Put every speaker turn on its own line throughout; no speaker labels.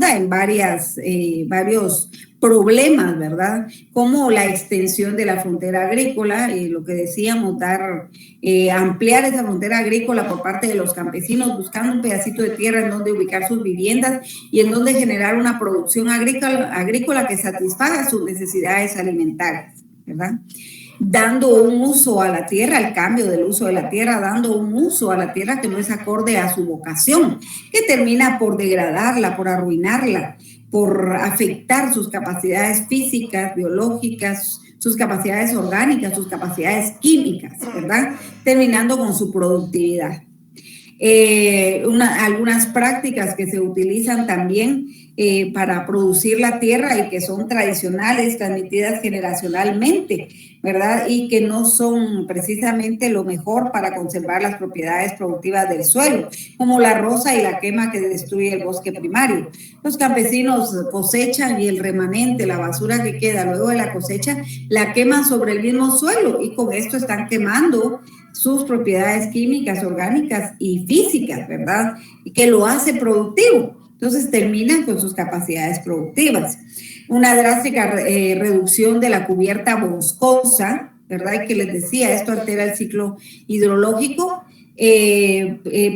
redunda en varios problemas, ¿verdad? Como la extensión de la frontera agrícola, lo que decíamos, ampliar esa frontera agrícola por parte de los campesinos, buscando un pedacito de tierra en donde ubicar sus viviendas y en donde generar una producción agrícola que satisfaga sus necesidades alimentarias, ¿verdad? Dando un uso a la tierra, al cambio del uso de la tierra, dando un uso a la tierra que no es acorde a su vocación, que termina por degradarla, por arruinarla, por afectar sus capacidades físicas, biológicas, sus capacidades orgánicas, sus capacidades químicas, ¿verdad? Terminando con su productividad. Algunas prácticas que se utilizan también para producir la tierra y que son tradicionales, transmitidas generacionalmente, ¿verdad? Y que no son precisamente lo mejor para conservar las propiedades productivas del suelo, como la roza y la quema que destruye el bosque primario. Los campesinos cosechan y el remanente, la basura que queda luego de la cosecha, la queman sobre el mismo suelo y con esto están quemando sus propiedades químicas, orgánicas y físicas, ¿verdad? Y que lo hace productivo. Entonces terminan con sus capacidades productivas. Una drástica reducción de la cubierta boscosa, ¿verdad? Y que les decía, esto altera el ciclo hidrológico.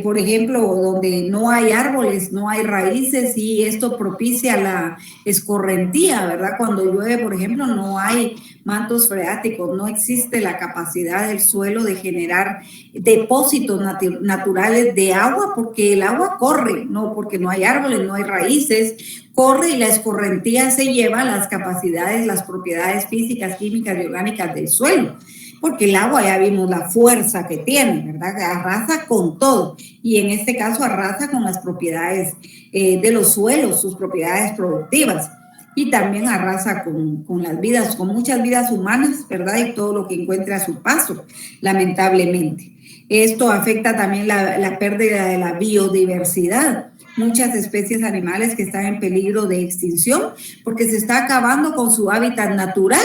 Por ejemplo, donde no hay árboles, no hay raíces y esto propicia la escorrentía, ¿verdad? Cuando llueve, por ejemplo, no hay mantos freáticos, no existe la capacidad del suelo de generar depósitos naturales de agua porque el agua corre, no porque no hay árboles, no hay raíces, corre y la escorrentía se lleva las capacidades, las propiedades físicas, químicas y orgánicas del suelo. Porque el agua ya vimos la fuerza que tiene, ¿verdad? Arrasa con todo y en este caso arrasa con las propiedades de los suelos, sus propiedades productivas y también arrasa con las vidas, con muchas vidas humanas, ¿verdad? Y todo lo que encuentre a su paso, lamentablemente. Esto afecta también la pérdida de la biodiversidad. Muchas especies animales que están en peligro de extinción porque se está acabando con su hábitat natural,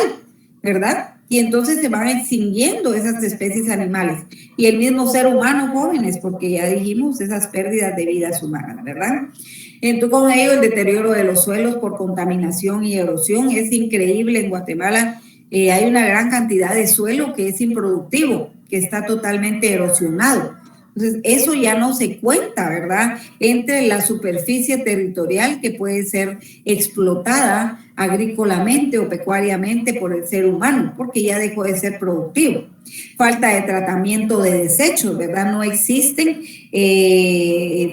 ¿verdad? Y entonces se van extinguiendo esas especies animales y el mismo ser humano, jóvenes, porque ya dijimos esas pérdidas de vidas humanas, ¿verdad? Entonces, con ello el deterioro de los suelos por contaminación y erosión es increíble. En Guatemala hay una gran cantidad de suelo que es improductivo, que está totalmente erosionado. Entonces, eso ya no se cuenta, ¿verdad? Entre la superficie territorial que puede ser explotada agrícolamente o pecuariamente por el ser humano, porque ya dejó de ser productivo. Falta de tratamiento de desechos, ¿verdad? No existen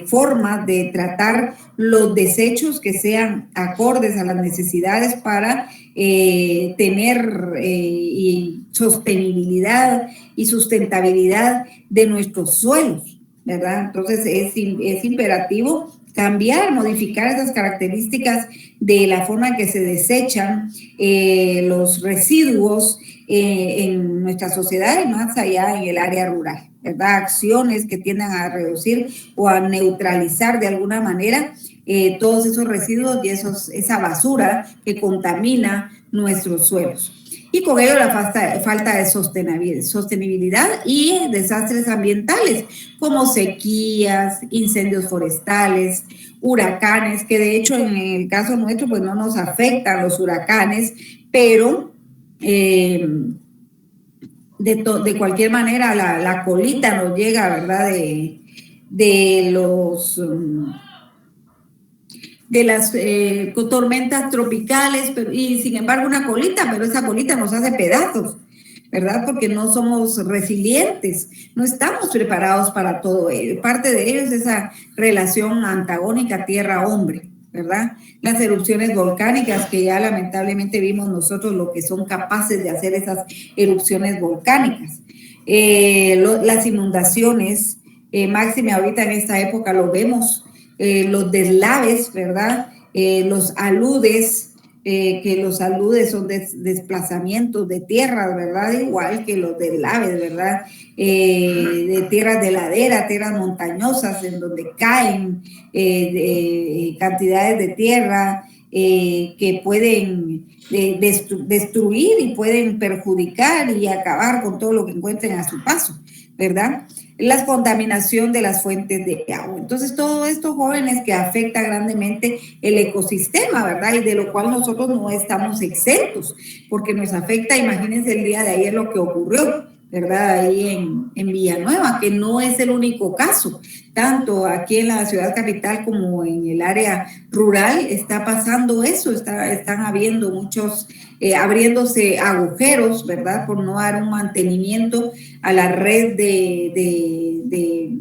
formas de tratar los desechos que sean acordes a las necesidades para tener sostenibilidad y sustentabilidad de nuestros suelos, ¿verdad? Entonces es imperativo cambiar, modificar esas características de la forma en que se desechan los residuos en nuestra sociedad y más allá en el área rural, ¿verdad? Acciones que tiendan a reducir o a neutralizar de alguna manera todos esos residuos y esa basura que contamina nuestros suelos. Y con ello la falta de sostenibilidad y desastres ambientales como sequías, incendios forestales, huracanes, que de hecho en el caso nuestro pues no nos afectan los huracanes, pero de cualquier manera la colita nos llega, ¿verdad? De las tormentas tropicales, y sin embargo una colita, pero esa colita nos hace pedazos, ¿verdad? Porque no somos resilientes, no estamos preparados para todo ello. Parte de ello es esa relación antagónica tierra-hombre, ¿verdad? Las erupciones volcánicas que ya lamentablemente vimos nosotros lo que son capaces de hacer esas erupciones volcánicas. Las inundaciones, máxime ahorita en esta época lo vemos, los deslaves, ¿verdad? Los aludes, que los aludes son desplazamientos de tierras, ¿verdad? Igual que los deslaves, ¿verdad? De tierras de ladera, tierras montañosas, en donde caen cantidades de tierra que pueden destruir y pueden perjudicar y acabar con todo lo que encuentren a su paso, ¿verdad? la contaminación de las fuentes de agua. Entonces, todo esto, jóvenes, que afecta grandemente el ecosistema, ¿verdad? Y de lo cual nosotros no estamos exentos, porque nos afecta, imagínense el día de ayer lo que ocurrió, ¿verdad? Ahí en Villanueva, que no es el único caso. Tanto aquí en la ciudad capital como en el área rural está pasando eso, están habiendo muchos, abriéndose agujeros, ¿verdad? Por no dar un mantenimiento a la red de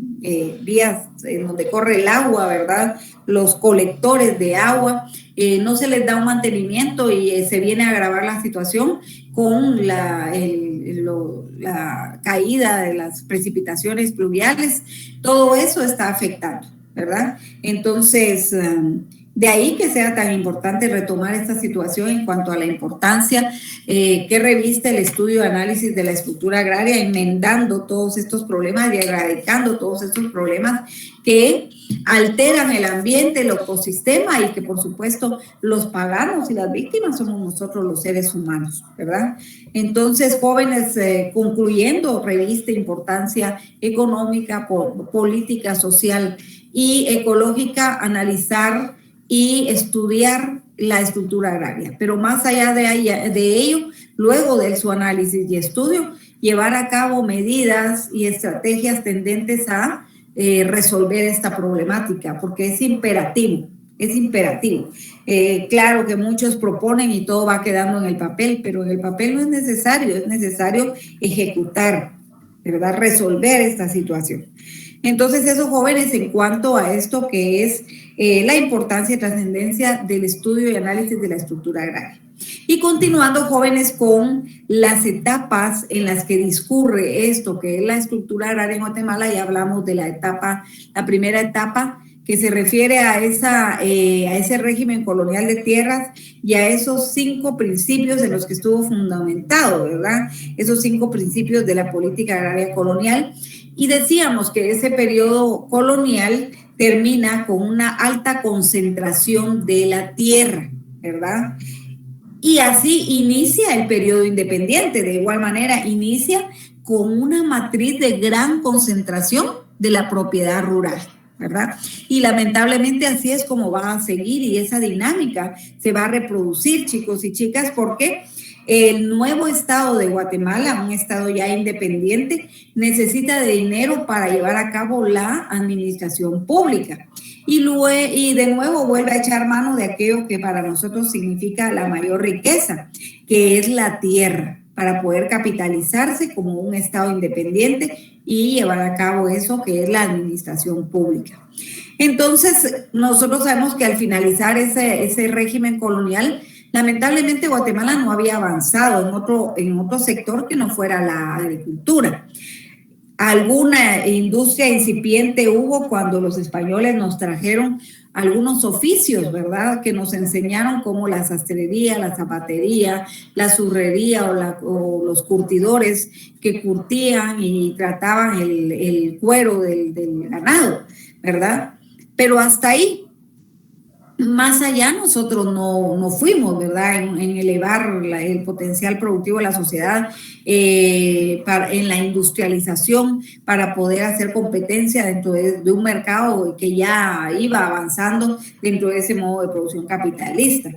vías en donde corre el agua, ¿verdad? Los colectores de agua, no se les da un mantenimiento y se viene a agravar la situación con la caída de las precipitaciones pluviales. Todo eso está afectando, ¿verdad? Entonces, de ahí que sea tan importante retomar esta situación en cuanto a la importancia que reviste el estudio de análisis de la estructura agraria, enmendando todos estos problemas y erradicando todos estos problemas que alteran el ambiente, el ecosistema, y que por supuesto los paganos y las víctimas somos nosotros los seres humanos, ¿verdad? Entonces, jóvenes, concluyendo, reviste importancia económica, política, social y ecológica, analizar y estudiar la estructura agraria, pero más allá de ello, luego de su análisis y estudio, llevar a cabo medidas y estrategias tendentes a resolver esta problemática, porque es imperativo, es imperativo. Claro que muchos proponen y todo va quedando en el papel, pero en el papel no es necesario ejecutar, ¿verdad? Resolver esta situación. Entonces, esos jóvenes, en cuanto a esto que es la importancia y trascendencia del estudio y análisis de la estructura agraria. Y continuando, jóvenes, con las etapas en las que discurre esto, que es la estructura agraria en Guatemala. Ya hablamos de la primera etapa, que se refiere a ese régimen colonial de tierras y a esos 5 principios en los que estuvo fundamentado, ¿verdad? Esos 5 principios de la política agraria colonial. Y decíamos que ese periodo colonial termina con una alta concentración de la tierra, ¿verdad? Y así inicia el periodo independiente. De igual manera, inicia con una matriz de gran concentración de la propiedad rural, ¿verdad? Y lamentablemente así es como va a seguir, y esa dinámica se va a reproducir, chicos y chicas, porque el nuevo estado de Guatemala, un estado ya independiente, necesita de dinero para llevar a cabo la administración pública. Y de nuevo vuelve a echar mano de aquello que para nosotros significa la mayor riqueza, que es la tierra, para poder capitalizarse como un estado independiente y llevar a cabo eso que es la administración pública. Entonces, nosotros sabemos que al finalizar ese régimen colonial, lamentablemente Guatemala no había avanzado en otro sector que no fuera la agricultura. Alguna industria incipiente hubo cuando los españoles nos trajeron algunos oficios, ¿verdad? Que nos enseñaron, como la sastrería, la zapatería, la zurrería o los curtidores que curtían y trataban el cuero del ganado, ¿verdad? Pero hasta ahí. Más allá nosotros no fuimos, ¿verdad? En elevar el potencial productivo de la sociedad, en la industrialización, para poder hacer competencia dentro de un mercado que ya iba avanzando dentro de ese modo de producción capitalista.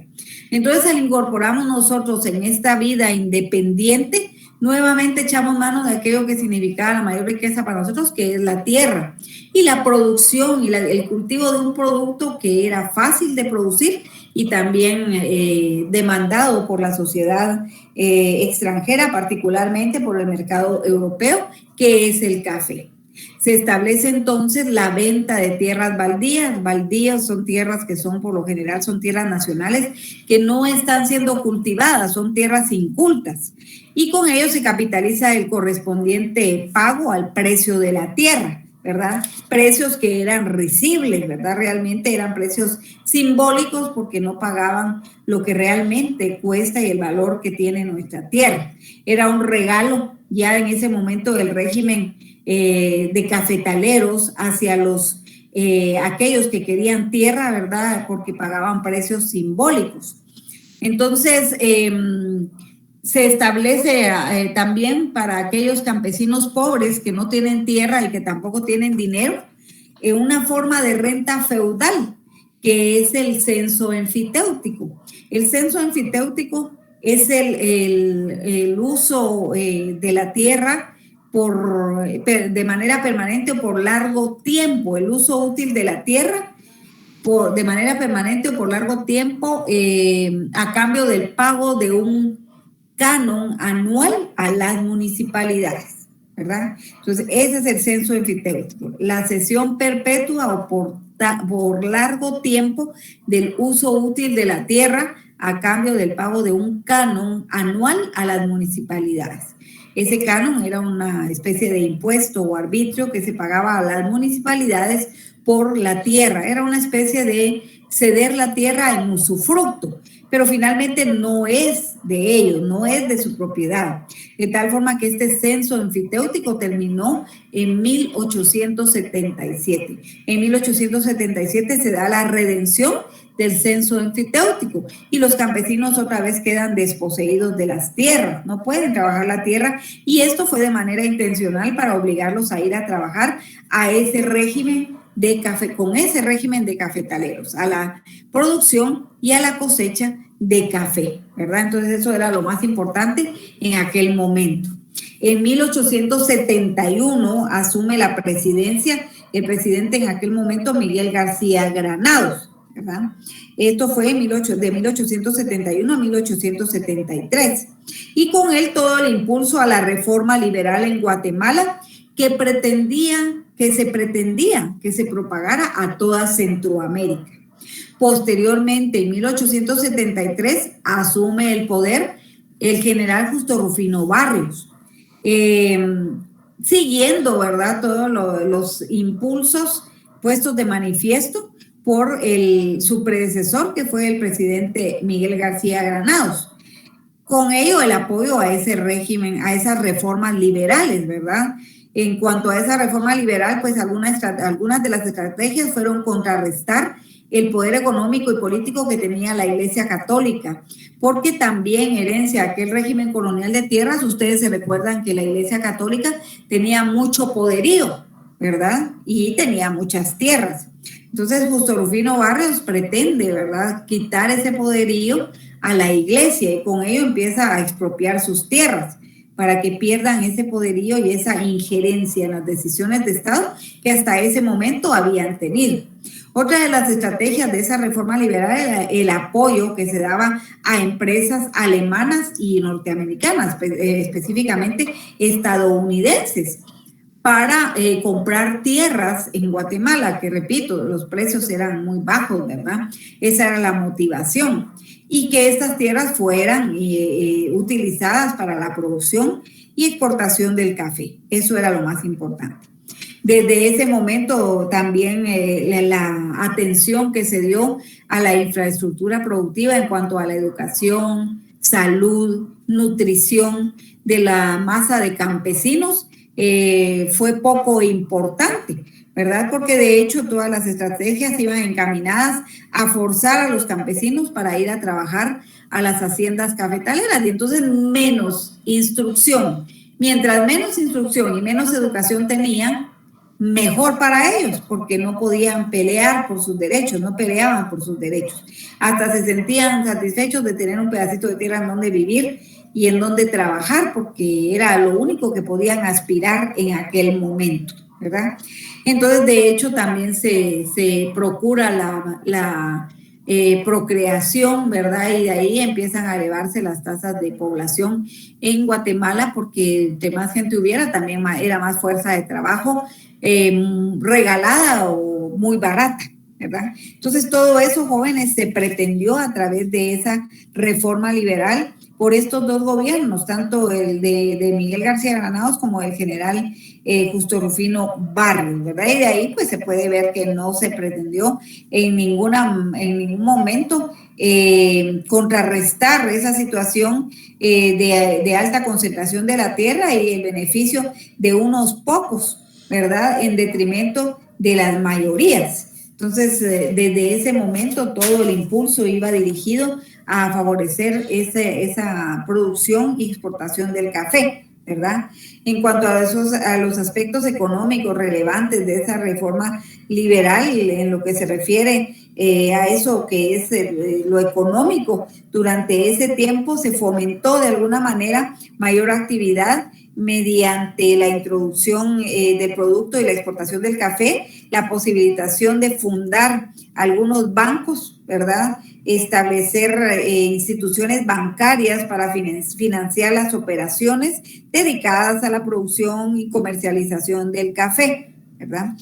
Entonces, al incorporarnos nosotros en esta vida independiente, nuevamente echamos mano de aquello que significaba la mayor riqueza para nosotros, que es la tierra, y la producción y el cultivo de un producto que era fácil de producir y también demandado por la sociedad extranjera, particularmente por el mercado europeo, que es el café. Se establece entonces la venta de tierras baldías. Baldías son tierras que son, por lo general, son tierras nacionales que no están siendo cultivadas, son tierras incultas. Y con ello se capitaliza el correspondiente pago al precio de la tierra, ¿verdad? Precios que eran risibles, ¿verdad? Realmente eran precios simbólicos, porque no pagaban lo que realmente cuesta y el valor que tiene nuestra tierra. Era un regalo ya en ese momento del régimen de cafetaleros hacia aquellos que querían tierra, ¿verdad? Porque pagaban precios simbólicos. Entonces, Se establece también para aquellos campesinos pobres que no tienen tierra y que tampoco tienen dinero, una forma de renta feudal, que es el censo enfiteutique. El censo enfiteutique es el uso de la tierra de manera permanente o por largo tiempo, el uso útil de la tierra de manera permanente o por largo tiempo a cambio del pago de un canon anual a las municipalidades, ¿verdad? Entonces, ese es el censo enfiteutique, la cesión perpetua o por largo tiempo del uso útil de la tierra a cambio del pago de un canon anual a las municipalidades. Ese canon era una especie de impuesto o arbitrio que se pagaba a las municipalidades por la tierra, era una especie de ceder la tierra en usufructo, pero finalmente no es de ellos, no es de su propiedad. De tal forma que este censo enfiteutique terminó en 1877. En 1877 se da la redención del censo enfiteutique y los campesinos otra vez quedan desposeídos de las tierras, no pueden trabajar la tierra, y esto fue de manera intencional para obligarlos a ir a trabajar a ese régimen de café, con ese régimen de cafetaleros, a la producción y a la cosecha de café, ¿verdad? Entonces eso era lo más importante en aquel momento. En 1871 asume la presidencia el presidente en aquel momento, Miguel García Granados, ¿verdad? Esto fue de 1871 a 1873. Y con él todo el impulso a la reforma liberal en Guatemala que se pretendía que se propagara a toda Centroamérica. Posteriormente, en 1873, asume el poder el general Justo Rufino Barrios, siguiendo, ¿verdad?, todos los impulsos puestos de manifiesto por su predecesor, que fue el presidente Miguel García Granados. Con ello, el apoyo a ese régimen, a esas reformas liberales, ¿verdad? En cuanto a esa reforma liberal, pues algunas de las estrategias fueron contrarrestar el poder económico y político que tenía la Iglesia Católica, porque también herencia aquel régimen colonial de tierras, ustedes se recuerdan que la Iglesia Católica tenía mucho poderío, ¿verdad? Y tenía muchas tierras. Entonces, Justo Rufino Barrios pretende, ¿verdad?, quitar ese poderío a la Iglesia y con ello empieza a expropiar sus tierras para que pierdan ese poderío y esa injerencia en las decisiones de Estado que hasta ese momento habían tenido. Otra de las estrategias de esa reforma liberal era el apoyo que se daba a empresas alemanas y norteamericanas, específicamente estadounidenses, para comprar tierras en Guatemala, que repito, los precios eran muy bajos, ¿verdad? Esa era la motivación. Y que estas tierras fueran utilizadas para la producción y exportación del café. Eso era lo más importante. Desde ese momento también la atención que se dio a la infraestructura productiva en cuanto a la educación, salud, nutrición de la masa de campesinos fue poco importante, ¿verdad? Porque de hecho todas las estrategias iban encaminadas a forzar a los campesinos para ir a trabajar a las haciendas cafetaleras y entonces menos instrucción. Mientras menos instrucción y menos educación tenían, mejor para ellos, porque no podían pelear por sus derechos, no peleaban por sus derechos. Hasta se sentían satisfechos de tener un pedacito de tierra en donde vivir y en donde trabajar, porque era lo único que podían aspirar en aquel momento, ¿verdad? Entonces, de hecho, también se procura la procreación, ¿verdad? Y de ahí empiezan a elevarse las tasas de población en Guatemala, porque entre más gente hubiera, también era más fuerza de trabajo regalada o muy barata, ¿verdad? Entonces, todo eso, jóvenes, se pretendió a través de esa reforma liberal por estos dos gobiernos, tanto el de Miguel García Granados como el general Justo Rufino Barrios, ¿verdad? Y de ahí pues se puede ver que no se pretendió en ningún momento contrarrestar esa situación de alta concentración de la tierra y el beneficio de unos pocos, ¿verdad? En detrimento de las mayorías. Entonces, desde ese momento todo el impulso iba dirigido a favorecer esa producción y exportación del café, ¿verdad? En cuanto a los aspectos económicos relevantes de esa reforma liberal, en lo que se refiere a eso que es lo económico, durante ese tiempo se fomentó de alguna manera mayor actividad mediante la introducción del producto y la exportación del café, la posibilitación de fundar algunos bancos, ¿verdad? Establecer instituciones bancarias para financiar las operaciones dedicadas a la producción y comercialización del café, ¿verdad?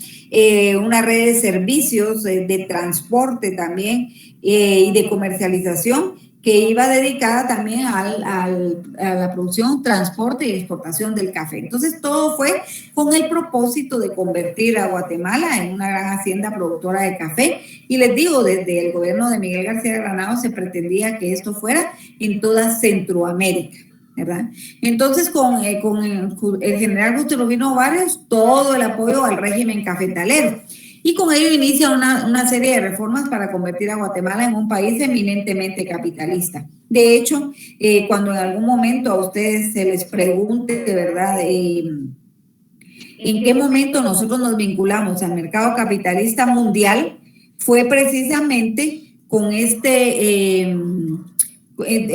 Una red de servicios de transporte también y de comercialización que iba dedicada también a la producción, transporte y exportación del café. Entonces, todo fue con el propósito de convertir a Guatemala en una gran hacienda productora de café. Y les digo, desde el gobierno de Miguel García Granados se pretendía que esto fuera en toda Centroamérica, ¿verdad? Entonces, con el general Justinio Barrios, todo el apoyo al régimen cafetalero. Y con ello inicia una serie de reformas para convertir a Guatemala en un país eminentemente capitalista. De hecho, cuando en algún momento a ustedes se les pregunte, de verdad, en qué momento nosotros nos vinculamos al mercado capitalista mundial, fue precisamente con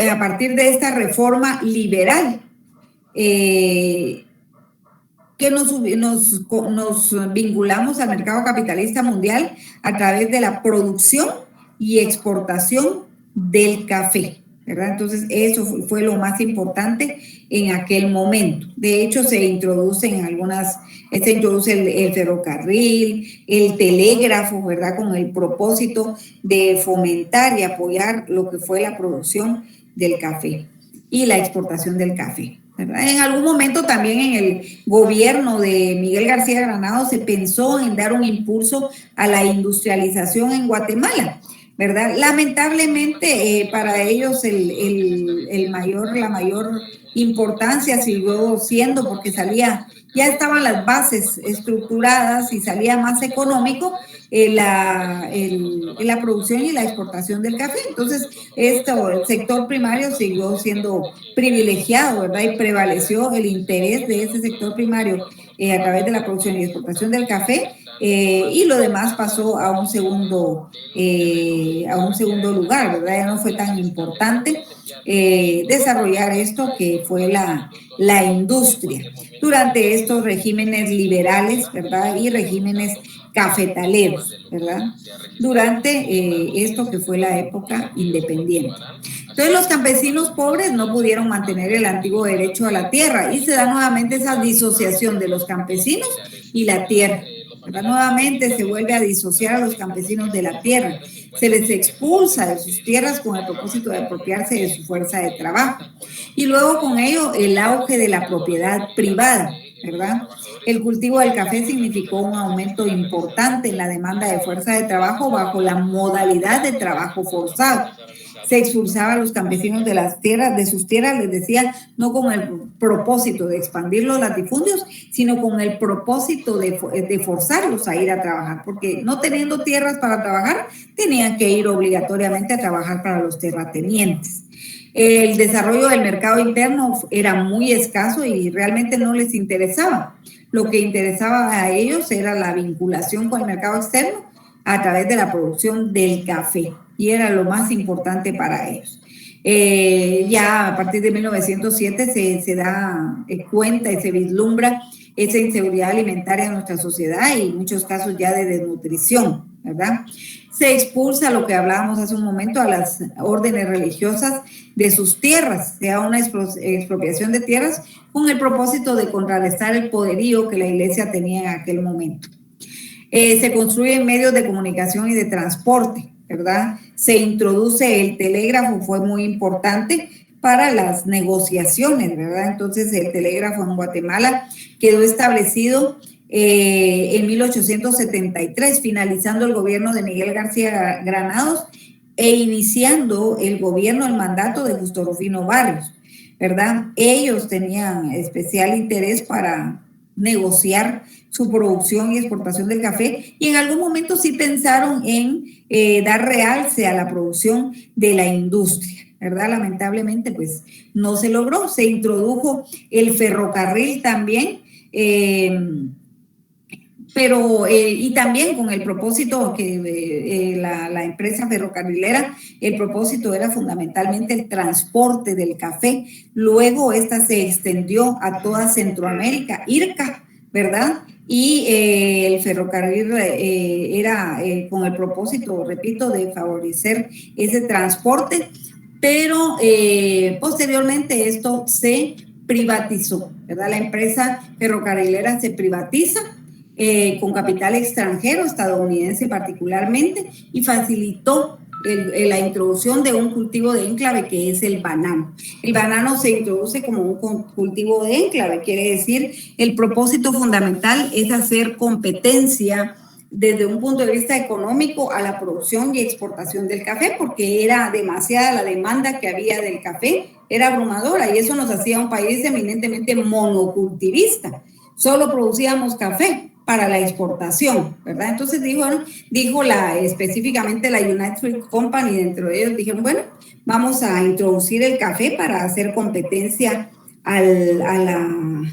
a partir de esta reforma liberal. Que nos vinculamos al mercado capitalista mundial a través de la producción y exportación del café, ¿verdad? Entonces, eso fue lo más importante en aquel momento. De hecho, se introduce el ferrocarril, el telégrafo, ¿verdad? Con el propósito de fomentar y apoyar lo que fue la producción del café y la exportación del café, ¿verdad? En algún momento también en el gobierno de Miguel García Granados se pensó en dar un impulso a la industrialización en Guatemala, ¿verdad? Lamentablemente para ellos la mayor importancia siguió siendo porque ya estaban las bases estructuradas y salía más económico la producción y la exportación del café. Entonces, el sector primario siguió siendo privilegiado, ¿verdad? Y prevaleció el interés de ese sector primario a través de la producción y exportación del café, y lo demás pasó a un segundo lugar, ¿verdad? Ya no fue tan importante desarrollar esto que fue la industria durante estos regímenes liberales, ¿verdad? Y regímenes cafetaleros, ¿verdad? Durante esto que fue la época independiente. Entonces los campesinos pobres no pudieron mantener el antiguo derecho a la tierra y se da nuevamente esa disociación de los campesinos y la tierra, ¿verdad? Nuevamente se vuelve a disociar a los campesinos de la tierra. Se les expulsa de sus tierras con el propósito de apropiarse de su fuerza de trabajo. Y luego con ello el auge de la propiedad privada, ¿verdad? El cultivo del café significó un aumento importante en la demanda de fuerza de trabajo bajo la modalidad de trabajo forzado. Se expulsaba a los campesinos de sus tierras, les decía, no con el propósito de expandir los latifundios, sino con el propósito de forzarlos a ir a trabajar, porque no teniendo tierras para trabajar, tenían que ir obligatoriamente a trabajar para los terratenientes. El desarrollo del mercado interno era muy escaso y realmente no les interesaba. Lo que interesaba a ellos era la vinculación con el mercado externo a través de la producción del café, y era lo más importante para ellos. Ya a partir de 1907 se da cuenta y se vislumbra esa inseguridad alimentaria en nuestra sociedad y en muchos casos ya de desnutrición, ¿verdad? Se expulsa, lo que hablábamos hace un momento, a las órdenes religiosas de sus tierras, se da una expropiación de tierras con el propósito de contrarrestar el poderío que la iglesia tenía en aquel momento. Se construyen medios de comunicación y de transporte, ¿verdad? Se introduce el telégrafo, fue muy importante para las negociaciones, ¿verdad? Entonces el telégrafo en Guatemala quedó establecido en 1873, finalizando el gobierno de Miguel García Granados e iniciando el mandato de Justo Rufino Barrios, ¿verdad? Ellos tenían especial interés para negociar su producción y exportación del café, y en algún momento sí pensaron en dar realce a la producción de la industria, ¿verdad? Lamentablemente, pues no se logró. Se introdujo el ferrocarril también, pero y también con el propósito que la empresa ferrocarrilera, el propósito era fundamentalmente el transporte del café. Luego esta se extendió a toda Centroamérica, IRCA, ¿verdad? Y el ferrocarril era con el propósito, repito, de favorecer ese transporte, pero posteriormente esto se privatizó, ¿verdad? La empresa ferrocarrilera se privatiza con capital extranjero, estadounidense particularmente, y facilitó la introducción de un cultivo de enclave que es el banano. El banano se introduce como un cultivo de enclave, quiere decir, el propósito fundamental es hacer competencia desde un punto de vista económico a la producción y exportación del café, porque era demasiada la demanda que había del café, era abrumadora, y eso nos hacía un país eminentemente monocultivista. Solo producíamos café para la exportación, ¿verdad? Entonces dijo específicamente la United Fruit Company, dentro de ellos dijeron, bueno, vamos a introducir el café para hacer competencia a la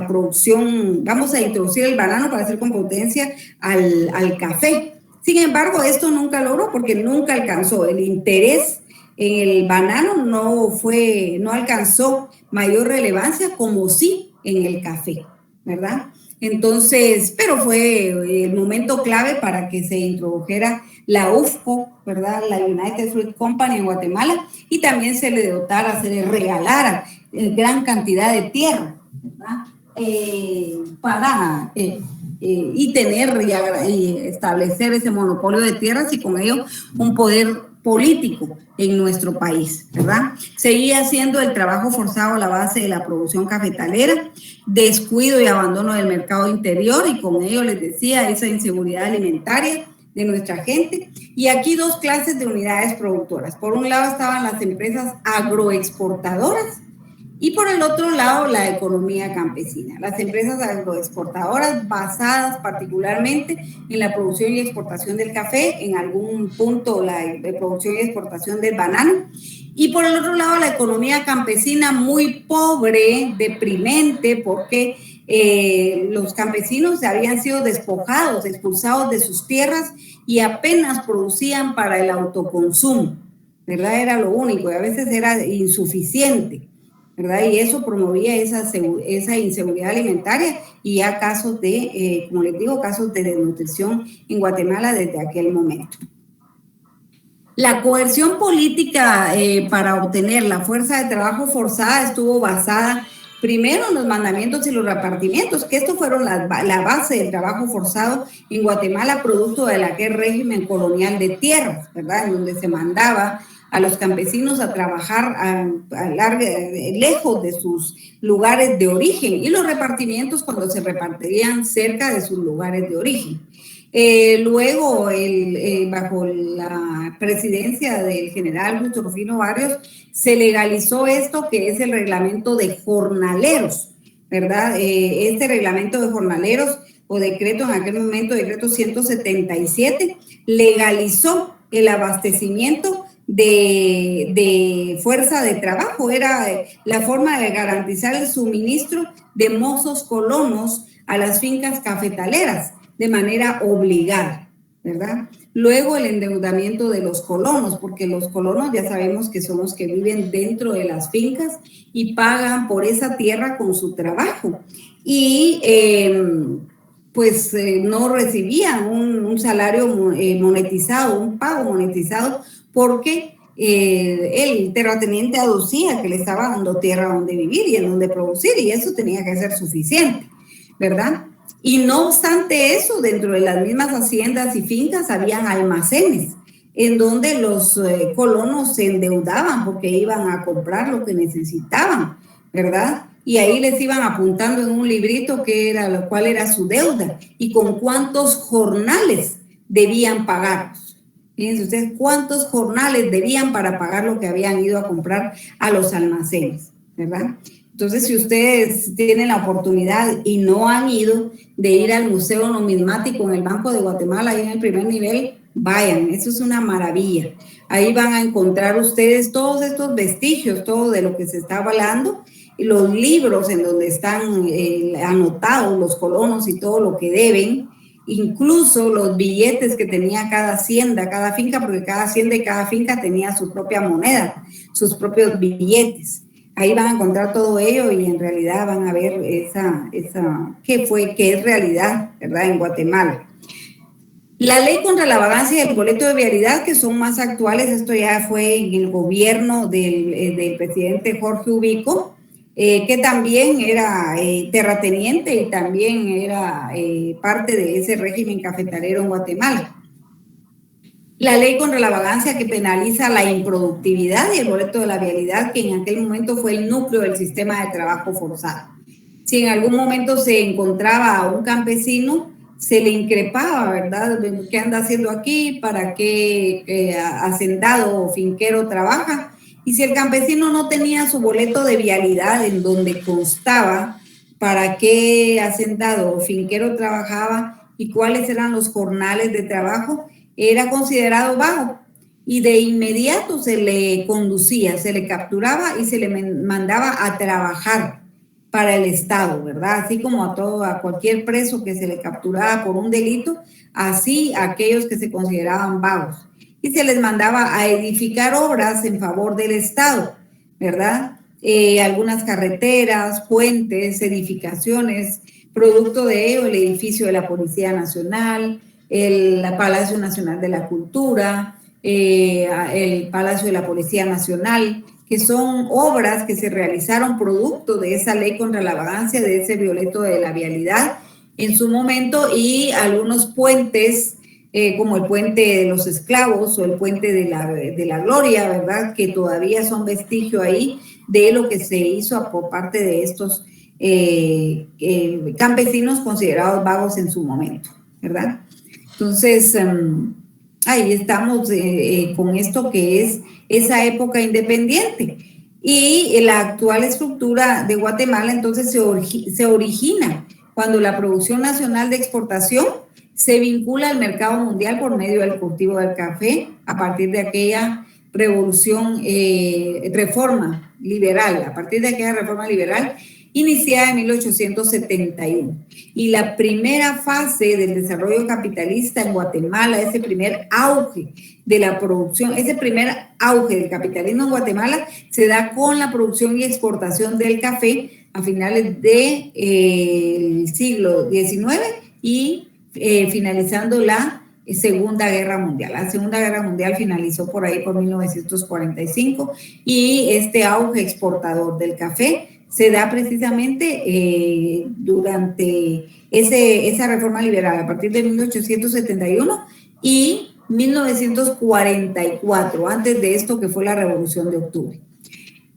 producción, vamos a introducir el banano para hacer competencia al café. Sin embargo, esto nunca logró porque nunca alcanzó el interés en el banano, no alcanzó mayor relevancia como sí en el café, ¿verdad? Entonces, pero fue el momento clave para que se introdujera la UFCO, ¿verdad? La United Fruit Company en Guatemala, y también se le dotara, se le regalara gran cantidad de tierra, ¿verdad? Para y tener y establecer ese monopolio de tierras y con ello un poder político en nuestro país, ¿verdad? Seguía siendo el trabajo forzado la base de la producción cafetalera, descuido y abandono del mercado interior, y con ello les decía esa inseguridad alimentaria de nuestra gente. Y aquí dos clases de unidades productoras. Por un lado estaban las empresas agroexportadoras y por el otro lado la economía campesina. Las empresas agroexportadoras basadas particularmente en la producción y exportación del café, en algún punto la producción y exportación del banano. Y por el otro lado la economía campesina muy pobre, deprimente, porque los campesinos habían sido despojados, expulsados de sus tierras y apenas producían para el autoconsumo, ¿verdad? Era lo único, y a veces era insuficiente, ¿verdad? Y eso promovía esa inseguridad alimentaria, y ya casos de, como les digo, casos de desnutrición en Guatemala desde aquel momento. La coerción política para obtener la fuerza de trabajo forzada estuvo basada primero en los mandamientos y los repartimientos, que estos fueron la base del trabajo forzado en Guatemala, producto de aquel régimen colonial de tierras, ¿verdad? En donde se mandaba a los campesinos a trabajar lejos de sus lugares de origen, y los repartimientos cuando se repartirían cerca de sus lugares de origen. Luego, bajo la presidencia del general Luis Rufino Barrios, se legalizó esto que es el reglamento de jornaleros, ¿verdad? Este reglamento de jornaleros o decreto, en aquel momento decreto 177, legalizó el abastecimiento de fuerza de trabajo. Era la forma de garantizar el suministro de mozos colonos a las fincas cafetaleras de manera obligada, ¿verdad? Luego el endeudamiento de los colonos, porque los colonos ya sabemos que son los que viven dentro de las fincas y pagan por esa tierra con su trabajo, y pues no recibían un salario monetizado, un pago monetizado, porque el terrateniente aducía que le estaba dando tierra donde vivir y en donde producir, y eso tenía que ser suficiente, ¿verdad? Y no obstante eso, dentro de las mismas haciendas y fincas habían almacenes en donde los colonos se endeudaban porque iban a comprar lo que necesitaban, ¿verdad? Y ahí les iban apuntando en un librito cuál era su deuda y con cuántos jornales debían pagar. Fíjense ustedes cuántos jornales debían para pagar lo que habían ido a comprar a los almacenes, ¿verdad? Entonces, si ustedes tienen la oportunidad y no han ido de ir al Museo Numismático en el Banco de Guatemala, ahí en el primer nivel, vayan, eso es una maravilla. Ahí van a encontrar ustedes todos estos vestigios, todo de lo que se está hablando, y los libros en donde están anotados los colonos y todo lo que deben, incluso los billetes que tenía cada hacienda, cada finca, porque cada hacienda y cada finca tenía su propia moneda, sus propios billetes. Ahí van a encontrar todo ello y en realidad van a ver qué es realidad, ¿verdad? En Guatemala. La ley contra la vagancia y el boleto de vialidad, que son más actuales, esto ya fue en el gobierno del presidente Jorge Ubico, que también era terrateniente y también era parte de ese régimen cafetalero en Guatemala. La ley contra la vagancia, que penaliza la improductividad, y el boleto de la vialidad, que en aquel momento fue el núcleo del sistema de trabajo forzado. Si en algún momento se encontraba a un campesino, se le increpaba, ¿verdad? ¿Qué anda haciendo aquí? ¿Para qué hacendado o finquero trabaja? Y si el campesino no tenía su boleto de vialidad en donde constaba para qué hacendado o finquero trabajaba y cuáles eran los jornales de trabajo, era considerado vago y de inmediato se le conducía, se le capturaba y se le mandaba a trabajar para el Estado, ¿verdad? Así como a cualquier preso que se le capturaba por un delito, así a aquellos que se consideraban vagos. Y se les mandaba a edificar obras en favor del Estado, ¿verdad? Algunas carreteras, puentes, edificaciones, producto de ello el edificio de la Policía Nacional, el Palacio Nacional de la Cultura, el Palacio de la Policía Nacional, que son obras que se realizaron producto de esa ley contra la vagancia, de ese boleto de la vialidad en su momento, y algunos puentes, como el puente de los esclavos o el puente de la gloria, ¿verdad? Que todavía son vestigio ahí de lo que se hizo por parte de estos campesinos considerados vagos en su momento, ¿verdad? Entonces, ahí estamos con esto que es esa época independiente. Y la actual estructura de Guatemala entonces se origina cuando la producción nacional de exportación se vincula al mercado mundial por medio del cultivo del café a partir de aquella reforma liberal, a partir de aquella reforma liberal iniciada en 1871. Y la primera fase del desarrollo capitalista en Guatemala, ese primer auge de la producción, ese primer auge del capitalismo en Guatemala se da con la producción y exportación del café a finales del siglo XIX y finalizando la Segunda Guerra Mundial. La Segunda Guerra Mundial finalizó por ahí por 1945 y este auge exportador del café se da precisamente durante esa reforma liberal a partir de 1871 y 1944, antes de esto que fue la Revolución de Octubre.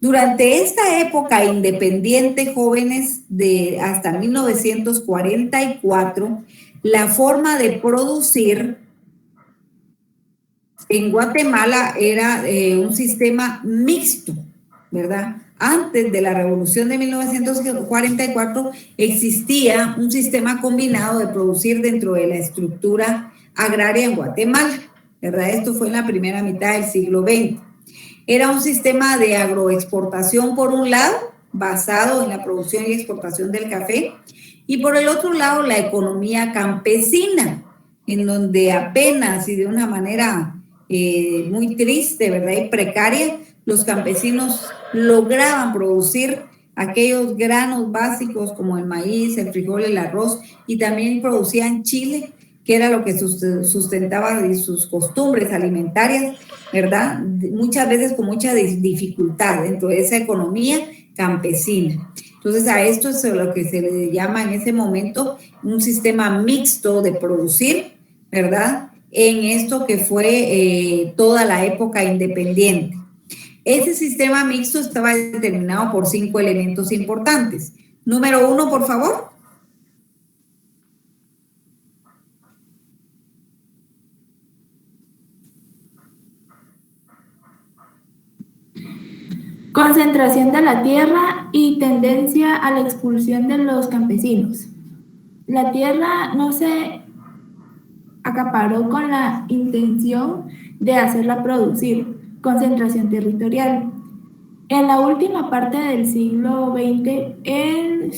Durante esta época independiente, jóvenes, de hasta 1944, la forma de producir en Guatemala era un sistema mixto, ¿verdad? Antes de la revolución de 1944 existía un sistema combinado de producir dentro de la estructura agraria en Guatemala, ¿verdad? Esto fue en la primera mitad del siglo XX. Era un sistema de agroexportación por un lado, basado en la producción y exportación del café, y por el otro lado la economía campesina, en donde apenas y de una manera muy triste, ¿verdad? Y precaria, los campesinos lograban producir aquellos granos básicos como el maíz, el frijol, el arroz, y también producían chile, que era lo que sustentaba sus costumbres alimentarias, ¿verdad? Muchas veces con mucha dificultad dentro de esa economía campesina. Entonces a esto es lo que se le llama en ese momento un sistema mixto de producir, ¿verdad? En esto que fue toda la época independiente. Ese sistema mixto estaba determinado por 5 elementos importantes. Número 1, por favor.
Concentración de la tierra y tendencia a la expulsión de los campesinos. La tierra no se acaparó con la intención de hacerla producir. Concentración territorial. En la última parte del siglo XX, el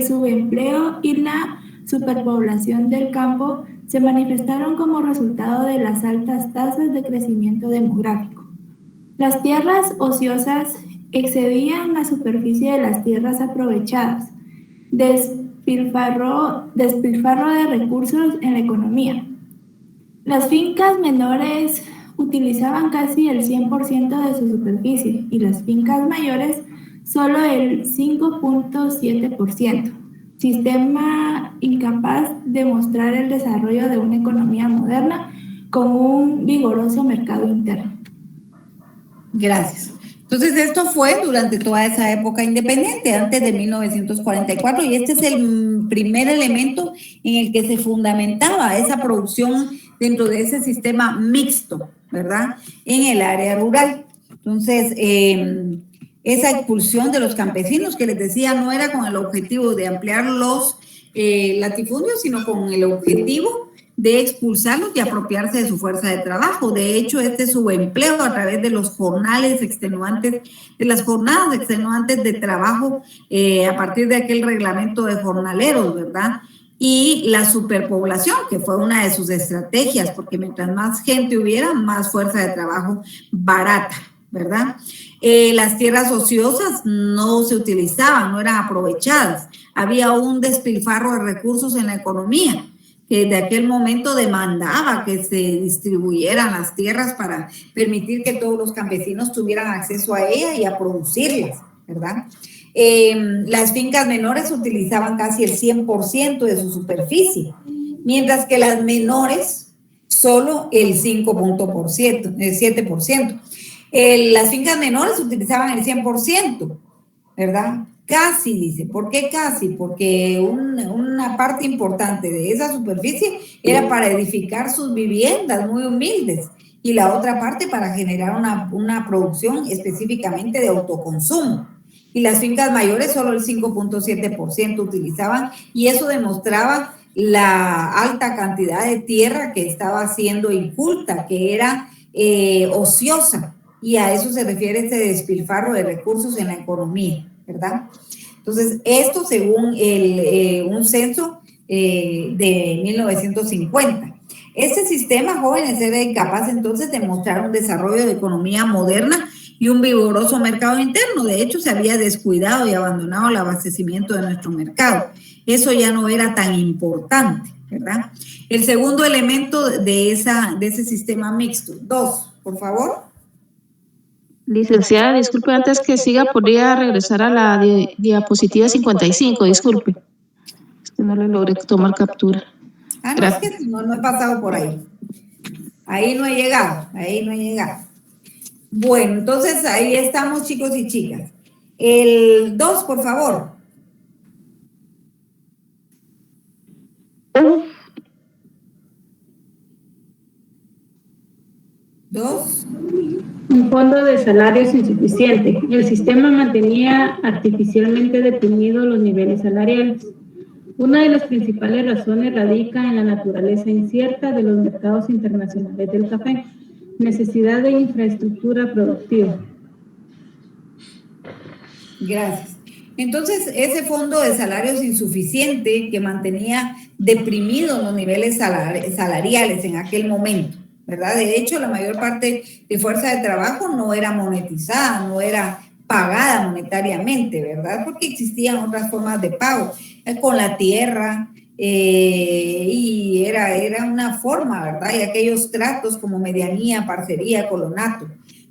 subempleo y la superpoblación del campo se manifestaron como resultado de las altas tasas de crecimiento demográfico. Las tierras ociosas excedían la superficie de las tierras aprovechadas, despilfarro de recursos en la economía. Las fincas menores utilizaban casi el 100% de su superficie y las fincas mayores solo el 5.7%, sistema incapaz de mostrar el desarrollo de una economía moderna con un vigoroso mercado interno.
Gracias. Entonces, esto fue durante toda esa época independiente, antes de 1944, y este es el primer elemento en el que se fundamentaba esa producción dentro de ese sistema mixto, ¿verdad? En el área rural. Entonces, esa expulsión de los campesinos que les decía no era con el objetivo de ampliar los latifundios, sino con el objetivo de expulsarlos y apropiarse de su fuerza de trabajo. De hecho, este subempleo a través de los jornales extenuantes, de las jornadas extenuantes de trabajo a partir de aquel reglamento de jornaleros, ¿verdad? Y la superpoblación, que fue una de sus estrategias, porque mientras más gente hubiera, más fuerza de trabajo barata, ¿verdad? Las tierras ociosas no se utilizaban, no eran aprovechadas. Había un despilfarro de recursos en la economía, que de aquel momento demandaba que se distribuyeran las tierras para permitir que todos los campesinos tuvieran acceso a ellas y a producirlas, ¿verdad? Las fincas menores utilizaban casi el 100% de su superficie, mientras que las menores solo el 5%, el 7%. Las fincas menores utilizaban el 100%, ¿verdad? Casi, dice. ¿Por qué casi? Porque una parte importante de esa superficie era para edificar sus viviendas muy humildes y la otra parte para generar una producción específicamente de autoconsumo. Y las fincas mayores solo el 5.7% utilizaban, y eso demostraba la alta cantidad de tierra que estaba siendo inculta, que era ociosa, y a eso se refiere este despilfarro de recursos en la economía, ¿verdad? Entonces, esto según un censo de 1950. Este sistema, jóvenes, era incapaz entonces de mostrar un desarrollo de economía moderna y un vigoroso mercado interno. De hecho, se había descuidado y abandonado el abastecimiento de nuestro mercado. Eso ya no era tan importante, ¿verdad? El segundo elemento de ese sistema mixto. 2, por favor.
Licenciada, disculpe, antes que siga, podría regresar a la diapositiva 55, disculpe. Es que no le logré tomar captura.
Ah, no, es que no he pasado por ahí. Ahí no he llegado. Bueno, entonces ahí estamos, chicos y chicas. El 2, por favor. Dos.
Un fondo de salarios insuficiente. El sistema mantenía artificialmente deprimidos los niveles salariales. Una de las principales razones radica en la naturaleza incierta de los mercados internacionales del café, necesidad de infraestructura productiva.
Gracias. Entonces, ese fondo de salarios insuficiente que mantenía deprimidos los niveles salariales en aquel momento, ¿verdad? De hecho, la mayor parte de fuerza de trabajo no era monetizada, no era pagada monetariamente, ¿verdad? Porque existían otras formas de pago, con la tierra, y era una forma, ¿verdad? Y aquellos tratos como medianía, parcería, colonato,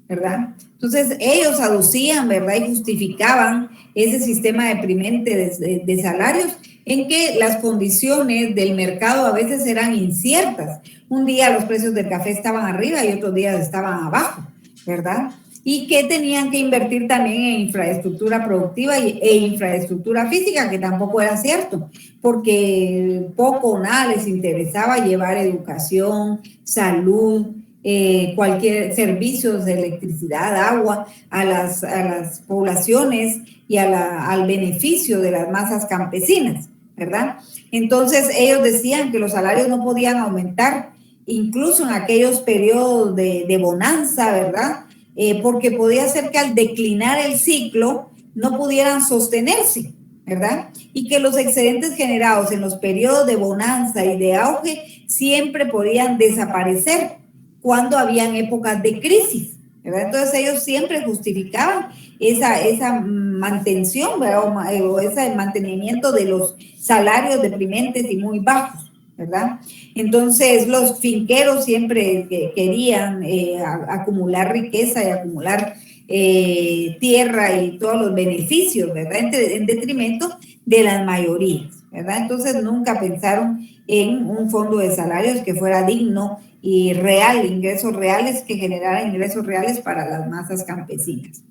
¿verdad? Entonces, ellos aducían, ¿verdad? Y justificaban ese sistema deprimente de salarios en que las condiciones del mercado a veces eran inciertas. Un día los precios del café estaban arriba y otros días estaban abajo, ¿verdad? Y que tenían que invertir también en infraestructura productiva e infraestructura física, que tampoco era cierto, porque poco o nada les interesaba llevar educación, salud, cualquier servicios de electricidad, agua a las poblaciones y al beneficio de las masas campesinas, ¿verdad? Entonces ellos decían que los salarios no podían aumentar, incluso en aquellos periodos de bonanza, ¿verdad? Porque podía ser que al declinar el ciclo no pudieran sostenerse, ¿verdad? Y que los excedentes generados en los periodos de bonanza y de auge siempre podían desaparecer cuando habían épocas de crisis, ¿verdad? Entonces ellos siempre justificaban esa mantención, ¿verdad? O ese mantenimiento de los salarios deprimentes y muy bajos, ¿verdad? Entonces los finqueros siempre querían acumular riqueza y acumular tierra y todos los beneficios, ¿verdad? En detrimento de las mayorías, ¿verdad? Entonces nunca pensaron en un fondo de salarios que fuera digno y real, ingresos reales, que generara ingresos reales para las masas campesinas.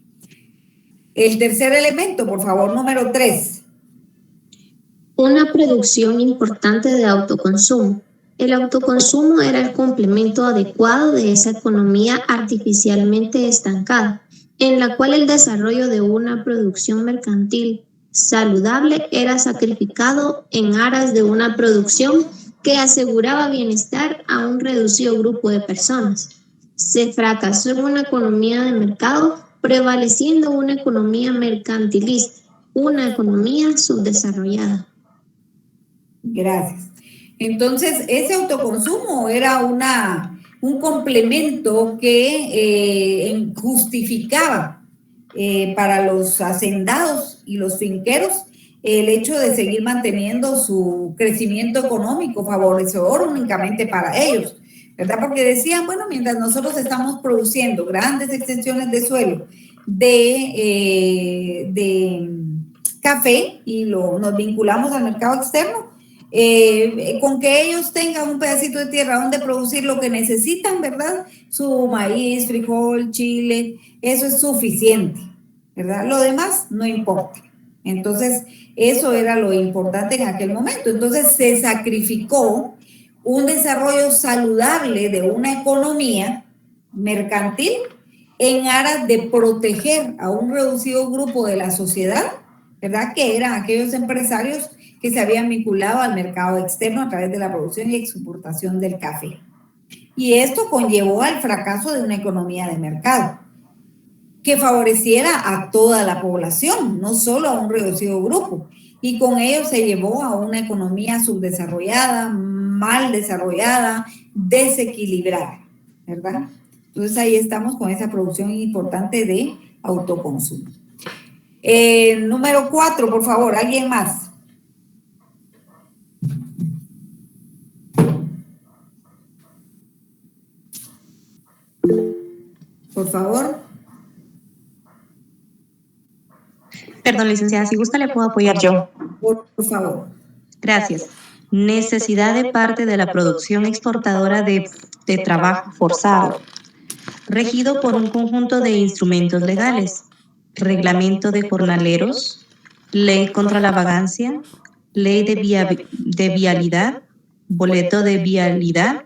El tercer elemento, por favor, número 3.
Una producción importante de autoconsumo. El autoconsumo era el complemento adecuado de esa economía artificialmente estancada, en la cual el desarrollo de una producción mercantil saludable era sacrificado en aras de una producción que aseguraba bienestar a un reducido grupo de personas. Se fracasó en una economía de mercado, prevaleciendo una economía mercantilista, una economía subdesarrollada.
Gracias. Entonces, ese autoconsumo era un complemento que justificaba para los hacendados y los finqueros el hecho de seguir manteniendo su crecimiento económico favorecedor únicamente para ellos, ¿verdad? Porque decían, bueno, mientras nosotros estamos produciendo grandes extensiones de suelo de café y nos vinculamos al mercado externo, con que ellos tengan un pedacito de tierra donde producir lo que necesitan, ¿verdad? Su maíz, frijol, chile, eso es suficiente, ¿verdad? Lo demás no importa. Entonces, eso era lo importante en aquel momento. Entonces, se sacrificó un desarrollo saludable de una economía mercantil en aras de proteger a un reducido grupo de la sociedad, ¿verdad? Que eran aquellos empresarios que se habían vinculado al mercado externo a través de la producción y exportación del café. Y esto conllevó al fracaso de una economía de mercado que favoreciera a toda la población, no solo a un reducido grupo. Y con ello se llevó a una economía subdesarrollada, mal desarrollada, desequilibrada, ¿verdad? Entonces ahí estamos con esa producción importante de autoconsumo. Número 4, por favor, ¿alguien más? Por favor.
Perdón, licenciada, si gusta le puedo apoyar yo.
Por favor.
Gracias. Necesidad de parte de la producción exportadora de trabajo forzado, regido por un conjunto de instrumentos legales: reglamento de jornaleros, ley contra la vagancia, ley de vialidad, boleto de vialidad.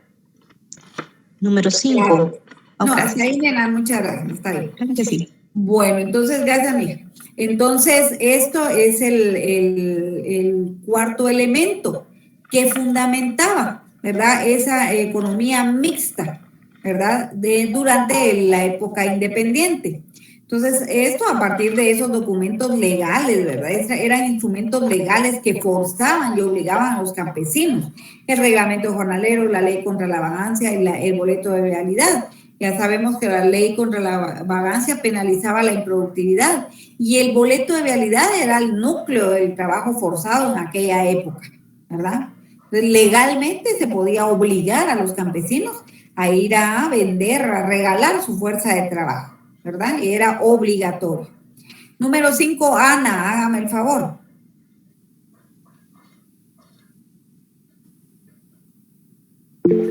Número 5.
Claro. No, hasta ahí, nena, muchas gracias. Está bien.
Claro que sí.
Bueno, entonces, gracias, amiga. Entonces, esto es el cuarto elemento que fundamentaba, ¿verdad? Esa economía mixta, ¿verdad? Durante la época independiente. Entonces, esto a partir de esos documentos legales, ¿verdad? Eran instrumentos legales que forzaban y obligaban a los campesinos. El reglamento jornalero, la ley contra la vagancia y el boleto de vialidad. Ya sabemos que la ley contra la vagancia penalizaba la improductividad y el boleto de vialidad era el núcleo del trabajo forzado en aquella época, ¿verdad? Entonces, legalmente se podía obligar a los campesinos a ir a vender, a regalar su fuerza de trabajo, ¿verdad? Y era obligatorio. Número 5, Ana, hágame el favor.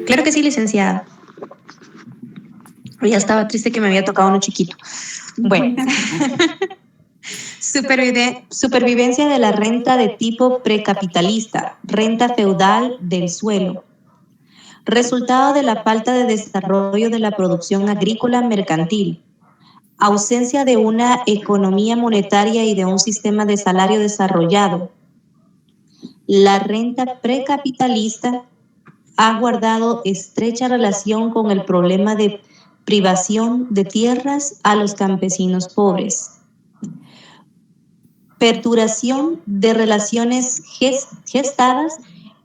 Claro que sí, licenciada. Ya estaba triste que me había tocado uno chiquito. Bueno. Supervivencia de la renta de tipo precapitalista, renta feudal del suelo. resultado de la falta de desarrollo de la producción agrícola mercantil, ausencia de una economía monetaria y de un sistema de salario desarrollado. La renta precapitalista ha guardado estrecha relación con el problema de privación de tierras a los campesinos pobres. Perduración de relaciones gestadas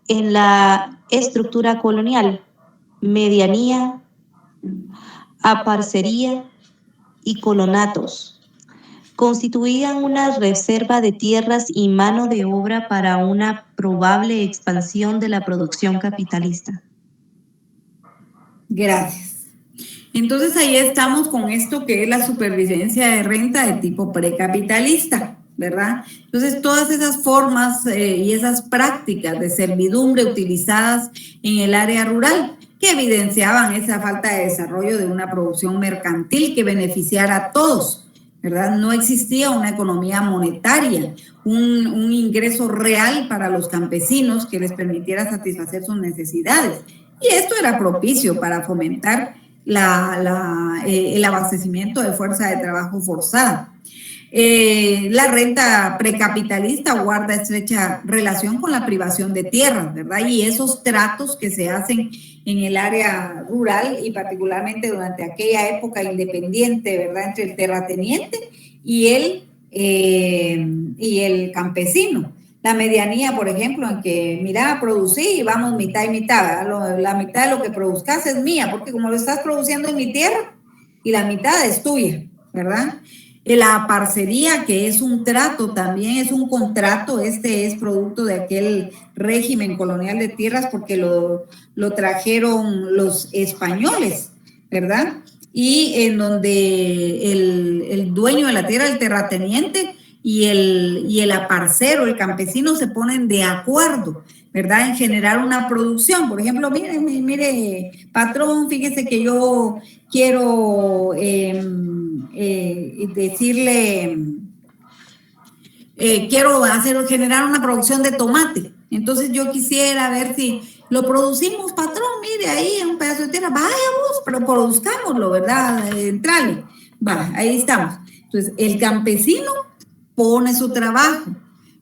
en la estructura colonial, medianía, aparcería y colonatos. Constituían una reserva de tierras y mano de obra para una probable expansión de la producción capitalista.
Gracias. Entonces ahí estamos con esto que es la supervivencia de renta de tipo precapitalista, ¿verdad? Entonces todas esas formas y esas prácticas de servidumbre utilizadas en el área rural que evidenciaban esa falta de desarrollo de una producción mercantil que beneficiara a todos, ¿verdad? No existía una economía monetaria, un ingreso real para los campesinos que les permitiera satisfacer sus necesidades. Y esto era propicio para fomentar el abastecimiento de fuerza de trabajo forzada. La renta precapitalista guarda estrecha relación con la privación de tierras, ¿verdad? Y esos tratos que se hacen en el área rural y particularmente durante aquella época independiente, ¿verdad? Entre el terrateniente y el campesino. La medianía, por ejemplo, en que, mira, producí y vamos mitad y mitad, ¿verdad? La mitad de lo que produzcas es mía, porque como lo estás produciendo en mi tierra y la mitad es tuya, ¿verdad? La parcería, que es un trato, también es un contrato, este es producto de aquel régimen colonial de tierras porque lo trajeron los españoles, ¿verdad? Y en donde el dueño de la tierra, el terrateniente y el aparcero, el campesino se ponen de acuerdo, ¿verdad? En generar una producción. Por ejemplo, mire, patrón, fíjese que yo quiero decirle, quiero generar una producción de tomate. Entonces yo quisiera ver si lo producimos, patrón, mire ahí en un pedazo de tierra, vaya vos, pero produzcámoslo, ¿verdad? Entrale. Va, ahí estamos. Entonces el campesino pone su trabajo,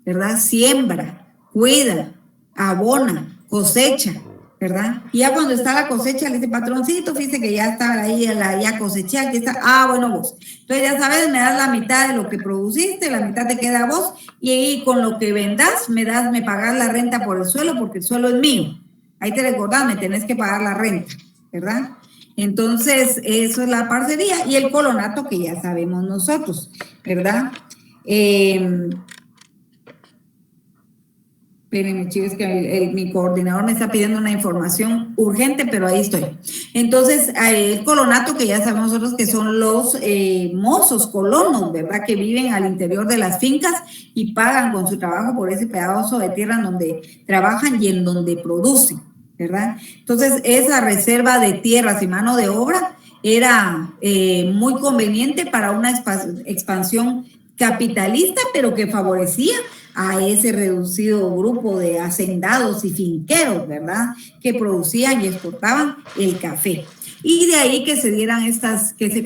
¿verdad? Siembra, cuida, abona, cosecha, ¿verdad? Y ya cuando está la cosecha, le dice, patroncito, fíjese que ya está ahí, ya coseché, aquí está, bueno, vos. Entonces ya sabes, me das la mitad de lo que produciste, la mitad te queda a vos, y ahí con lo que vendas, me pagás la renta por el suelo, porque el suelo es mío. Ahí te recordás, me tenés que pagar la renta, ¿verdad? Entonces, eso es la parcería, y el colonato que ya sabemos nosotros, ¿verdad? Espérenme, chicos, que mi coordinador me está pidiendo una información urgente, pero ahí estoy. Entonces, el colonato, que ya sabemos nosotros que son los mozos, colonos, ¿verdad? Que viven al interior de las fincas y pagan con su trabajo por ese pedazo de tierra en donde trabajan y en donde producen, ¿verdad? Entonces, esa reserva de tierras y mano de obra era muy conveniente para una expansión capitalista, pero que favorecía a ese reducido grupo de hacendados y finqueros, ¿verdad? Que producían y exportaban el café. Y de ahí que se dieran que se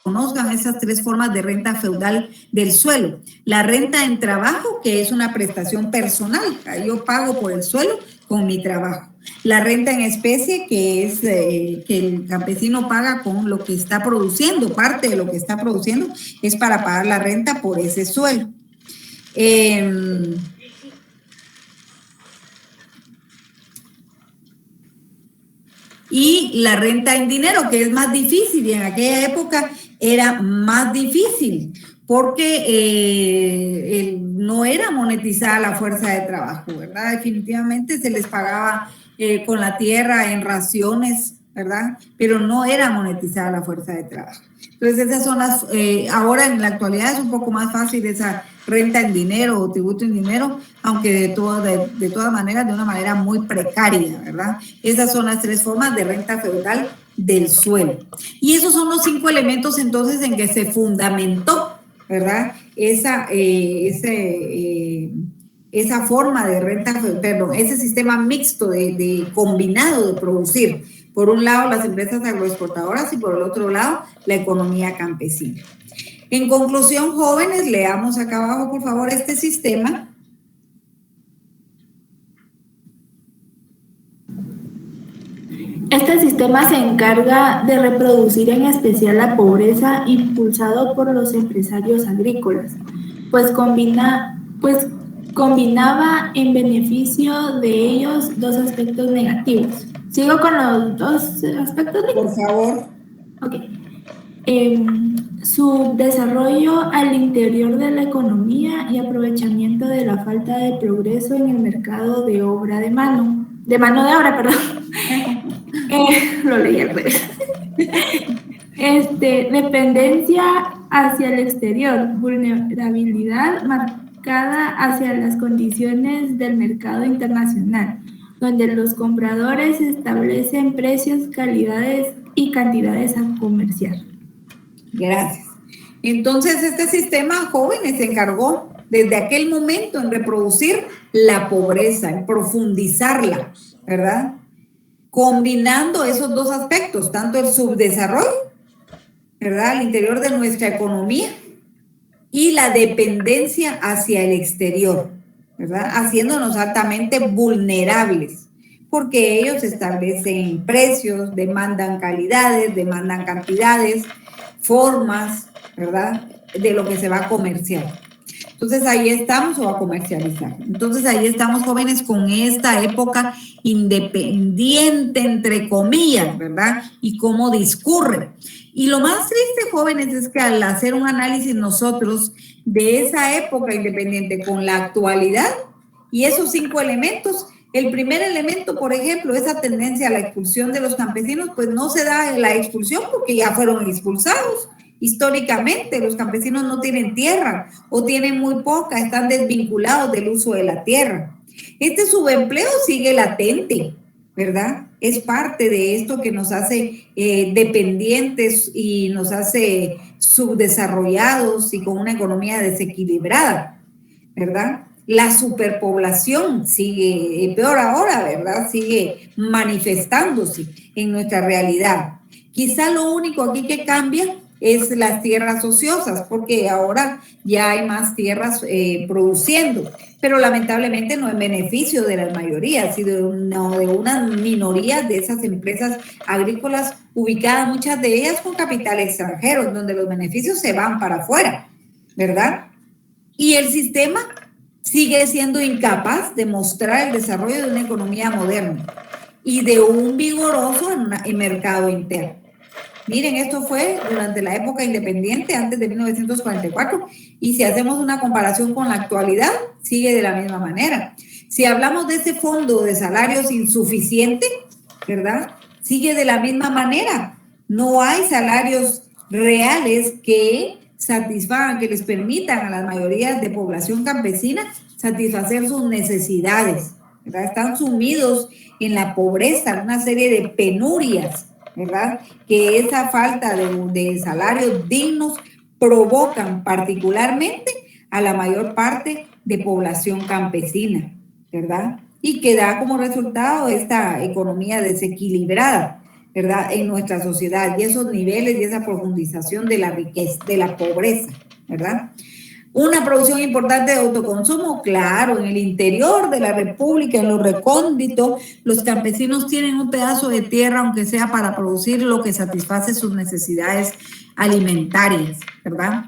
conozcan estas tres formas de renta feudal del suelo. La renta en trabajo, que es una prestación personal, yo pago por el suelo con mi trabajo. La renta en especie, que es que el campesino paga con lo que está produciendo, parte de lo que está produciendo es para pagar la renta por ese suelo. Y la renta en dinero, que es más difícil, y en aquella época era más difícil, porque no era monetizada la fuerza de trabajo, ¿verdad? Definitivamente se les pagaba con la tierra en raciones, ¿verdad? Pero no era monetizada la fuerza de trabajo. Entonces esas son las, ahora en la actualidad es un poco más fácil esa renta en dinero o tributo en dinero, aunque de todas maneras de una manera muy precaria, ¿verdad? Esas son las tres formas de renta feudal del suelo. Y esos son los 5 elementos entonces en que se fundamentó, ¿verdad? esa forma de renta, perdón, ese sistema mixto de combinado de producir. Por un lado, las empresas agroexportadoras y por el otro lado, la economía campesina. En conclusión, jóvenes, leamos acá abajo, por favor, este sistema.
Este sistema se encarga de reproducir en especial la pobreza impulsado por los empresarios agrícolas, pues combinaba en beneficio de ellos dos aspectos negativos. ¿Sigo con los dos aspectos negativos?
Por favor.
Ok. Su desarrollo al interior de la economía y aprovechamiento de la falta de progreso en el mercado de mano de obra, perdón. Lo leí al revés. Dependencia hacia el exterior, vulnerabilidad marcada hacia las condiciones del mercado internacional, donde los compradores establecen precios, calidades y cantidades a comerciar.
Gracias. Entonces, este sistema, jóvenes, se encargó desde aquel momento en reproducir la pobreza, en profundizarla, ¿verdad? Combinando esos dos aspectos, tanto el subdesarrollo, ¿verdad?, al interior de nuestra economía y la dependencia hacia el exterior, ¿verdad?, haciéndonos altamente vulnerables, porque ellos establecen precios, demandan calidades, demandan cantidades, formas, ¿verdad?, de lo que se va a comerciar. Entonces ahí estamos, o a comercializar. Entonces ahí estamos, jóvenes, con esta época independiente, entre comillas, ¿verdad? Y cómo discurre. Y lo más triste, jóvenes, es que al hacer un análisis nosotros de esa época independiente con la actualidad y esos 5 elementos, el primer elemento, por ejemplo, esa tendencia a la expulsión de los campesinos, pues no se da la expulsión porque ya fueron expulsados. Históricamente, los campesinos no tienen tierra o tienen muy poca, están desvinculados del uso de la tierra. Este subempleo sigue latente, ¿verdad? Es parte de esto que nos hace dependientes y nos hace subdesarrollados y con una economía desequilibrada, ¿verdad? La superpoblación sigue, peor ahora, ¿verdad? Sigue manifestándose en nuestra realidad. Quizá lo único aquí que cambia es las tierras ociosas, porque ahora ya hay más tierras produciendo, pero lamentablemente no en beneficio de las mayorías, sino de una minoría de esas empresas agrícolas ubicadas, muchas de ellas con capital extranjero, donde los beneficios se van para afuera, ¿verdad? Y el sistema sigue siendo incapaz de mostrar el desarrollo de una economía moderna y de un vigoroso mercado interno. Miren, esto fue durante la época independiente, antes de 1944, y si hacemos una comparación con la actualidad, sigue de la misma manera. Si hablamos de ese fondo de salarios insuficiente, ¿verdad?, sigue de la misma manera. No hay salarios reales que satisfagan, que les permitan a las mayorías de población campesina satisfacer sus necesidades, ¿verdad? Están sumidos en la pobreza, en una serie de penurias, ¿verdad?, que esa falta de salarios dignos provocan particularmente a la mayor parte de población campesina, ¿verdad? Y que da como resultado esta economía desequilibrada, ¿verdad?, en nuestra sociedad, y esos niveles y esa profundización de la riqueza, de la pobreza, ¿verdad? Una producción importante de autoconsumo, claro, en el interior de la República, en lo recóndito, los campesinos tienen un pedazo de tierra, aunque sea para producir lo que satisface sus necesidades alimentarias, ¿verdad?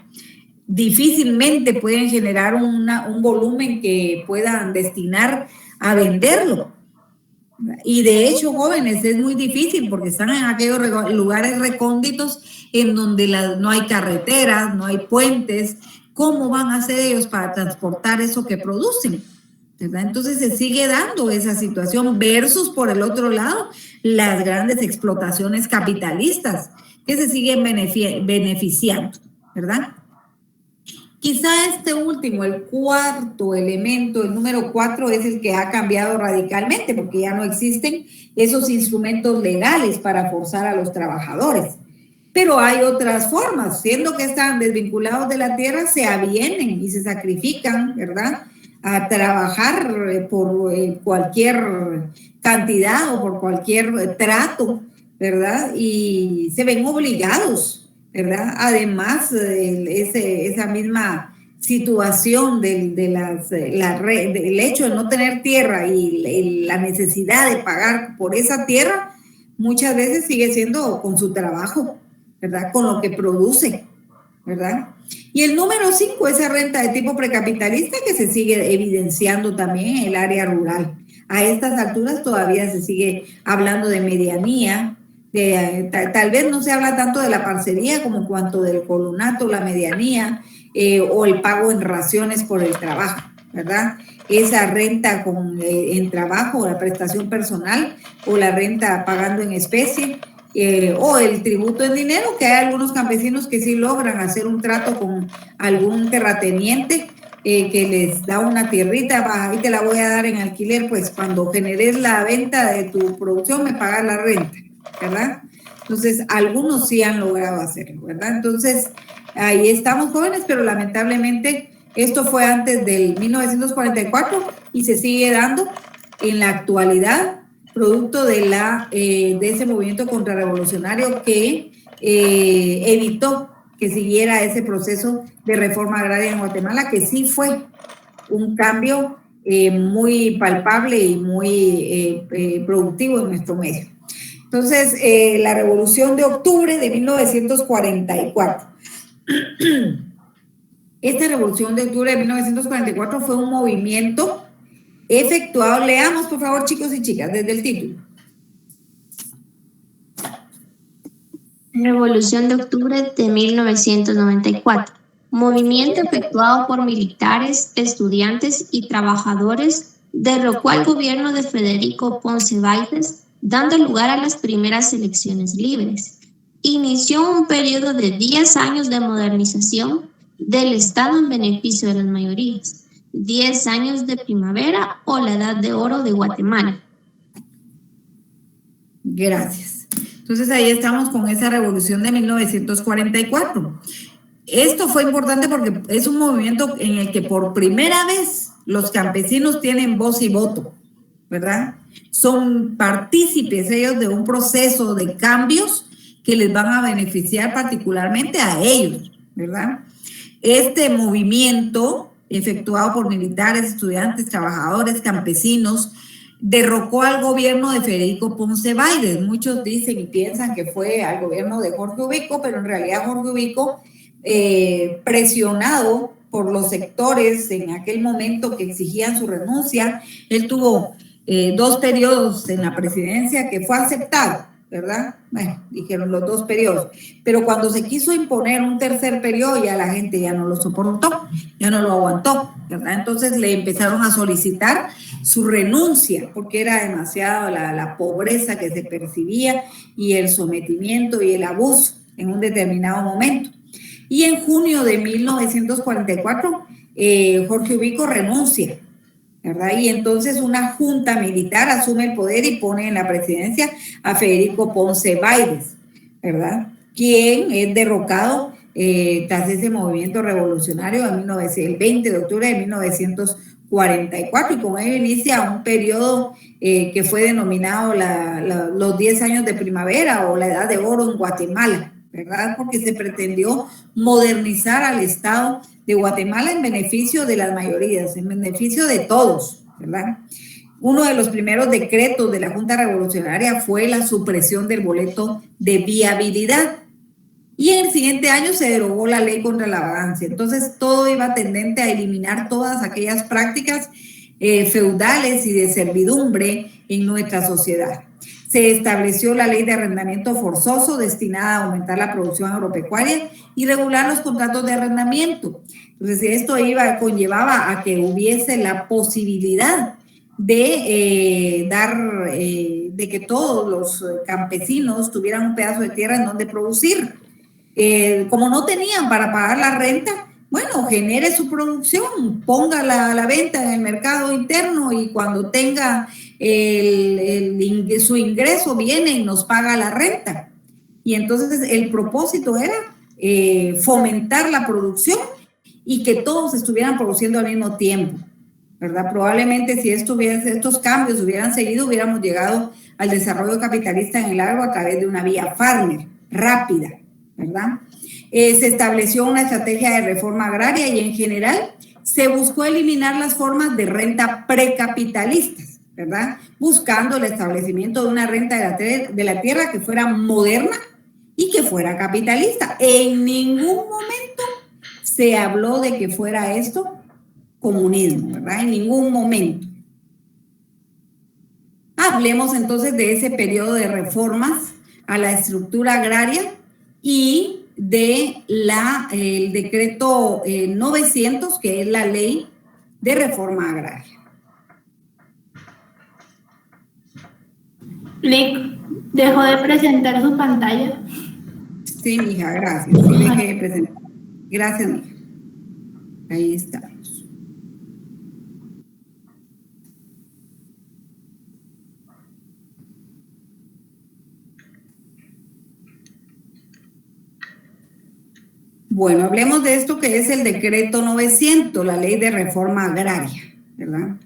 Difícilmente pueden generar un volumen que puedan destinar a venderlo. Y de hecho, jóvenes, es muy difícil porque están en aquellos lugares recónditos en donde no hay carreteras, no hay puentes. ¿Cómo van a hacer ellos para transportar eso que producen? ¿Verdad? Entonces se sigue dando esa situación versus, por el otro lado, las grandes explotaciones capitalistas que se siguen beneficiando, ¿verdad? Quizá este último, el cuarto elemento, el número 4, es el que ha cambiado radicalmente porque ya no existen esos instrumentos legales para forzar a los trabajadores. Pero hay otras formas, siendo que están desvinculados de la tierra, se avienen y se sacrifican, ¿verdad?, a trabajar por cualquier cantidad o por cualquier trato, ¿verdad? Y se ven obligados, ¿verdad? Además, esa misma situación del hecho de no tener tierra y la necesidad de pagar por esa tierra, muchas veces sigue siendo con su trabajo, ¿verdad? Con lo que produce, ¿verdad? Y el número 5, esa renta de tipo precapitalista que se sigue evidenciando también en el área rural. A estas alturas todavía se sigue hablando de medianía, tal vez no se habla tanto de la parcería como cuanto del colonato, la medianía, o el pago en raciones por el trabajo, ¿verdad? Esa renta en trabajo, la prestación personal o la renta pagando en especie, o el tributo en dinero, que hay algunos campesinos que sí logran hacer un trato con algún terrateniente que les da una tierrita, ahí te la voy a dar en alquiler, pues cuando generes la venta de tu producción me pagas la renta, ¿verdad? Entonces, algunos sí han logrado hacerlo, ¿verdad? Entonces, ahí estamos jóvenes, pero lamentablemente esto fue antes del 1944 y se sigue dando en la actualidad, producto de ese movimiento contrarrevolucionario que evitó que siguiera ese proceso de reforma agraria en Guatemala, que sí fue un cambio muy palpable y muy productivo en nuestro medio. Entonces, la Revolución de Octubre de 1944. Esta Revolución de Octubre de 1944 fue un movimiento efectuado, leamos por favor chicos y chicas desde el título.
Revolución de Octubre de 1994. Movimiento efectuado por militares, estudiantes y trabajadores, derrocó al gobierno de Federico Ponce Báides, dando lugar a las primeras elecciones libres. Inició un periodo de 10 años de modernización del Estado en beneficio de las mayorías. 10 años de primavera o la edad de oro de Guatemala.
Gracias. Entonces ahí estamos con esa revolución de 1944. Esto fue importante porque es un movimiento en el que por primera vez los campesinos tienen voz y voto, ¿verdad? Son partícipes ellos de un proceso de cambios que les van a beneficiar particularmente a ellos, ¿verdad? Este movimiento efectuado por militares, estudiantes, trabajadores, campesinos, derrocó al gobierno de Federico Ponce Báides. Muchos dicen y piensan que fue al gobierno de Jorge Ubico, pero en realidad Jorge Ubico, presionado por los sectores en aquel momento que exigían su renuncia, él tuvo 2 periodos en la presidencia que fue aceptado, ¿verdad? Bueno, dijeron los 2 periodos, pero cuando se quiso imponer un tercer periodo ya la gente ya no lo soportó, ya no lo aguantó, ¿verdad? Entonces le empezaron a solicitar su renuncia porque era demasiado la pobreza que se percibía y el sometimiento y el abuso en un determinado momento. Y en junio de 1944 Jorge Ubico renuncia, ¿verdad? Y entonces una junta militar asume el poder y pone en la presidencia a Federico Ponce Báides, ¿verdad? Quien es derrocado tras ese movimiento revolucionario el 20 de octubre de 1944, y con ello inicia un periodo que fue denominado los 10 años de primavera o la edad de oro en Guatemala, ¿verdad? Porque se pretendió modernizar al Estado de Guatemala en beneficio de las mayorías, en beneficio de todos, ¿verdad? Uno de los primeros decretos de la Junta Revolucionaria fue la supresión del boleto de viabilidad. Y en el siguiente año se derogó la ley contra la vagancia. Entonces todo iba tendente a eliminar todas aquellas prácticas feudales y de servidumbre en nuestra sociedad. Se estableció la ley de arrendamiento forzoso destinada a aumentar la producción agropecuaria y regular los contratos de arrendamiento. Entonces esto conllevaba a que hubiese la posibilidad de de que todos los campesinos tuvieran un pedazo de tierra en donde producir. Como no tenían para pagar la renta, bueno, genere su producción, póngala a la venta en el mercado interno y cuando tenga su ingreso viene y nos paga la renta. Y entonces el propósito era fomentar la producción y que todos estuvieran produciendo al mismo tiempo, ¿verdad? Probablemente si estos cambios hubieran seguido, hubiéramos llegado al desarrollo capitalista en el agro a través de una vía farmer, rápida, ¿verdad? Se estableció una estrategia de reforma agraria y en general se buscó eliminar las formas de renta precapitalistas, ¿verdad? Buscando el establecimiento de una renta de la tierra que fuera moderna y que fuera capitalista. En ningún momento se habló de que fuera esto comunismo, ¿verdad? En ningún momento. Hablemos entonces de ese periodo de reformas a la estructura agraria y de el decreto 900, que es la ley de reforma agraria.
Lick, dejó de presentar su pantalla.
Sí, mija, gracias. Sí, dejé de presentar. Gracias, mija. Ahí estamos. Bueno, hablemos de esto que es el decreto 900, la ley de reforma agraria, ¿verdad?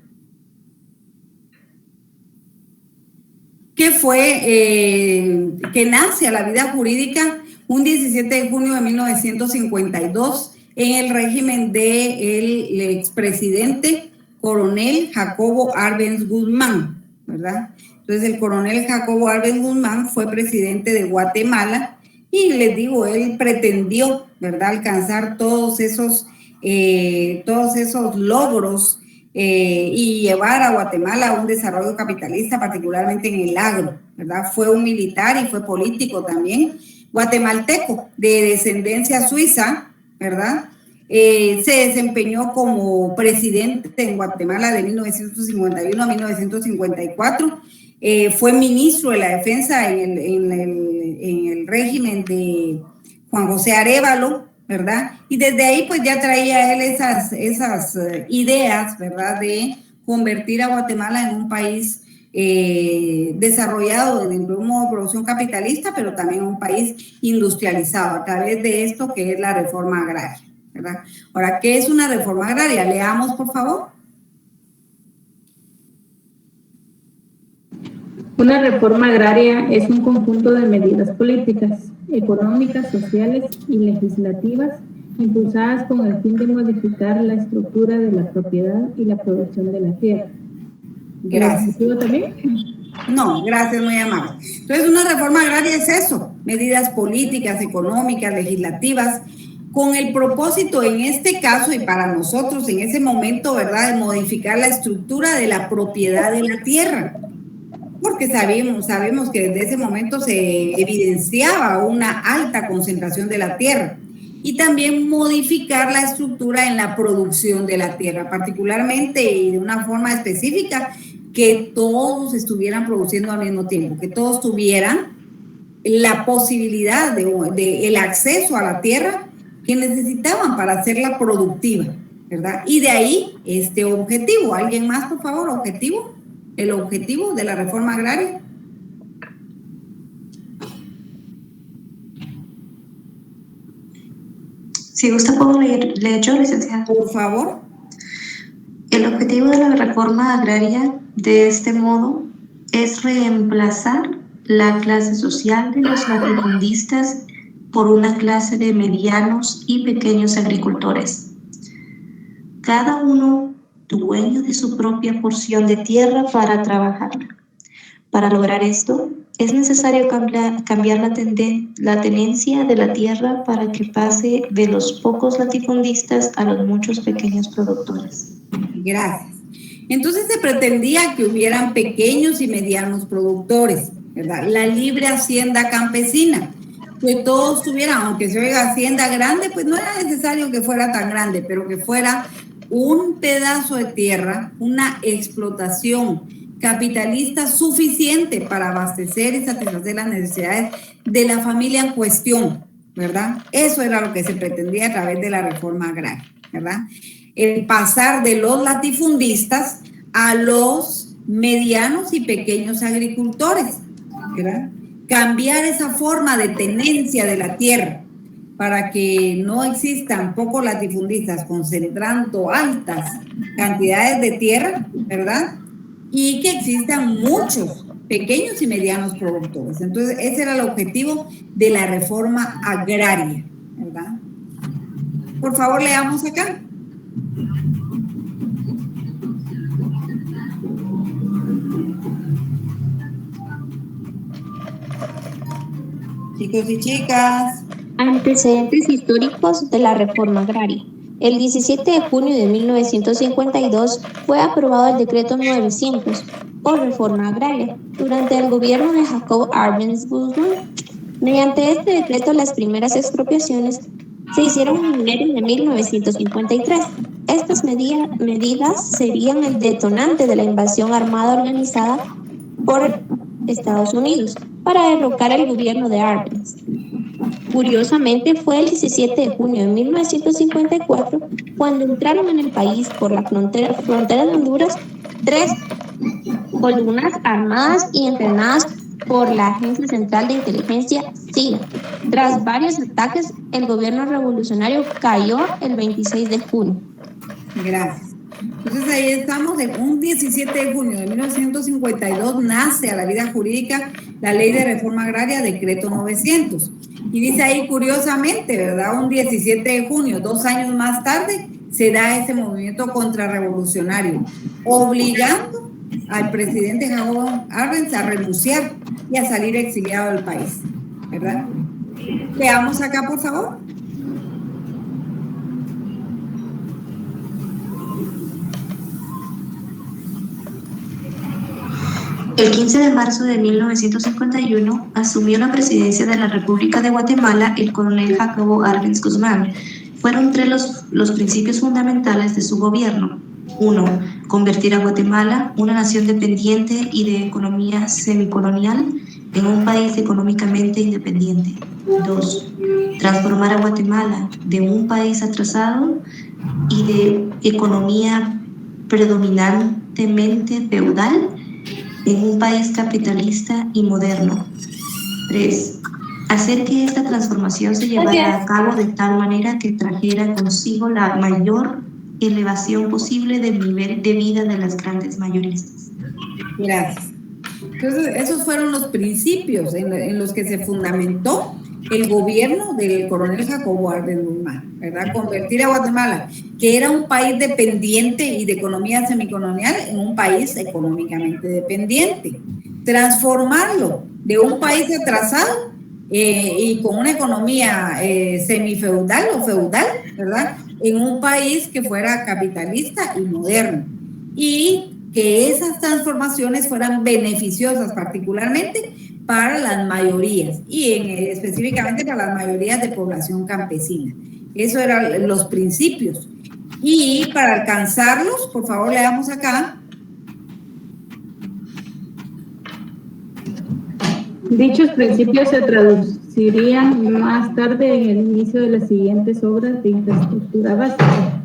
Que fue, que nace a la vida jurídica un 17 de junio de 1952 en el régimen del expresidente coronel Jacobo Arbenz Guzmán, ¿verdad? Entonces el coronel Jacobo Arbenz Guzmán fue presidente de Guatemala y les digo, él pretendió, ¿verdad?, alcanzar todos esos logros y llevar a Guatemala a un desarrollo capitalista, particularmente en el agro, ¿verdad? Fue un militar y fue político también, guatemalteco, de descendencia suiza, ¿verdad? Se desempeñó como presidente en Guatemala de 1951 a 1954, fue ministro de la defensa en el régimen de Juan José Arévalo, ¿verdad? Y desde ahí pues ya traía él esas ideas, ¿verdad?, de convertir a Guatemala en un país desarrollado dentro de un modo de producción capitalista, pero también un país industrializado a través de esto que es la reforma agraria, ¿verdad? Ahora, ¿qué es una reforma agraria? Leamos, por favor.
Una reforma agraria es un conjunto de medidas políticas, económicas, sociales y legislativas impulsadas con el fin de modificar la estructura de la propiedad y la producción de la tierra.
Gracias.
¿El objetivo también?
No, gracias, muy amable. Entonces, una reforma agraria es eso, medidas políticas, económicas, legislativas, con el propósito, en este caso y para nosotros en ese momento, ¿verdad?, de modificar la estructura de la propiedad de la tierra. Porque sabemos que desde ese momento se evidenciaba una alta concentración de la tierra y también modificar la estructura en la producción de la tierra, particularmente y de una forma específica, que todos estuvieran produciendo al mismo tiempo, que todos tuvieran la posibilidad de el acceso a la tierra que necesitaban para hacerla productiva, ¿verdad? Y de ahí este objetivo. ¿Alguien más, por favor? ¿Objetivo? El objetivo de la reforma agraria.
Si gusta, puedo leer yo, licenciada.
Por favor.
El objetivo de la reforma agraria, de este modo, es reemplazar la clase social de los latifundistas por una clase de medianos y pequeños agricultores, cada uno dueño de su propia porción de tierra para trabajarla. Para lograr esto, es necesario cambiar la tenencia de la tierra para que pase de los pocos latifundistas a los muchos pequeños productores.
Gracias. Entonces se pretendía que hubieran pequeños y medianos productores, ¿verdad? La libre hacienda campesina, que todos tuvieran, aunque se oiga hacienda grande, pues no era necesario que fuera tan grande, pero que fuera un pedazo de tierra, una explotación capitalista suficiente para abastecer y satisfacer las necesidades de la familia en cuestión, ¿verdad? Eso era lo que se pretendía a través de la reforma agraria, ¿verdad? El pasar de los latifundistas a los medianos y pequeños agricultores, ¿verdad? Cambiar esa forma de tenencia de la tierra, para que no existan pocos latifundistas concentrando altas cantidades de tierra, ¿verdad? Y que existan muchos pequeños y medianos productores. Entonces, ese era el objetivo de la reforma agraria, ¿verdad? Por favor, leamos acá. Chicos y chicas.
Antecedentes históricos de la reforma agraria. El 17 de junio de 1952 fue aprobado el decreto 900 o reforma agraria durante el gobierno de Jacob Arbenz Guzmán. Mediante este decreto, las primeras expropiaciones se hicieron en enero de 1953. Estas medidas serían el detonante de la invasión armada organizada por Estados Unidos para derrocar el gobierno de Arbenz. Curiosamente, fue el 17 de junio de 1954 cuando entraron en el país por la frontera de Honduras 3 columnas armadas y entrenadas por la Agencia Central de Inteligencia CIA. Tras varios ataques, el gobierno revolucionario cayó el 26 de junio.
Gracias. Entonces ahí estamos, un 17 de junio de 1952 nace a la vida jurídica la Ley de Reforma Agraria, Decreto 900. Y dice ahí curiosamente, ¿verdad? Un 17 de junio, 2 años más tarde, se da ese movimiento contrarrevolucionario, obligando al presidente Jacob Arbenz a renunciar y a salir exiliado del país, ¿verdad? Veamos acá, por favor.
El 15 de marzo de 1951 asumió la presidencia de la República de Guatemala el coronel Jacobo Arbenz Guzmán. Fueron tres los principios fundamentales de su gobierno. 1. Convertir a Guatemala, una nación dependiente y de economía semicolonial, en un país económicamente independiente. 2. Transformar a Guatemala de un país atrasado y de economía predominantemente feudal en un país capitalista y moderno. 3. Hacer que esta transformación se llevara a cabo de tal manera que trajera consigo la mayor elevación posible del nivel de vida de las grandes mayorías.
Gracias. Entonces, esos fueron los principios en los que se fundamentó el gobierno del coronel Jacobo Arbenz Guzmán, ¿verdad? Convertir a Guatemala, que era un país dependiente y de economía semicolonial, en un país económicamente dependiente. Transformarlo de un país atrasado y con una economía semifeudal o feudal, ¿verdad? En un país que fuera capitalista y moderno. Y que esas transformaciones fueran beneficiosas particularmente para las mayorías y específicamente para las mayorías de población campesina. Eso eran los principios. Y para alcanzarlos, por favor, leamos acá.
Dichos principios se traducirían más tarde en el inicio de las siguientes obras de infraestructura básica.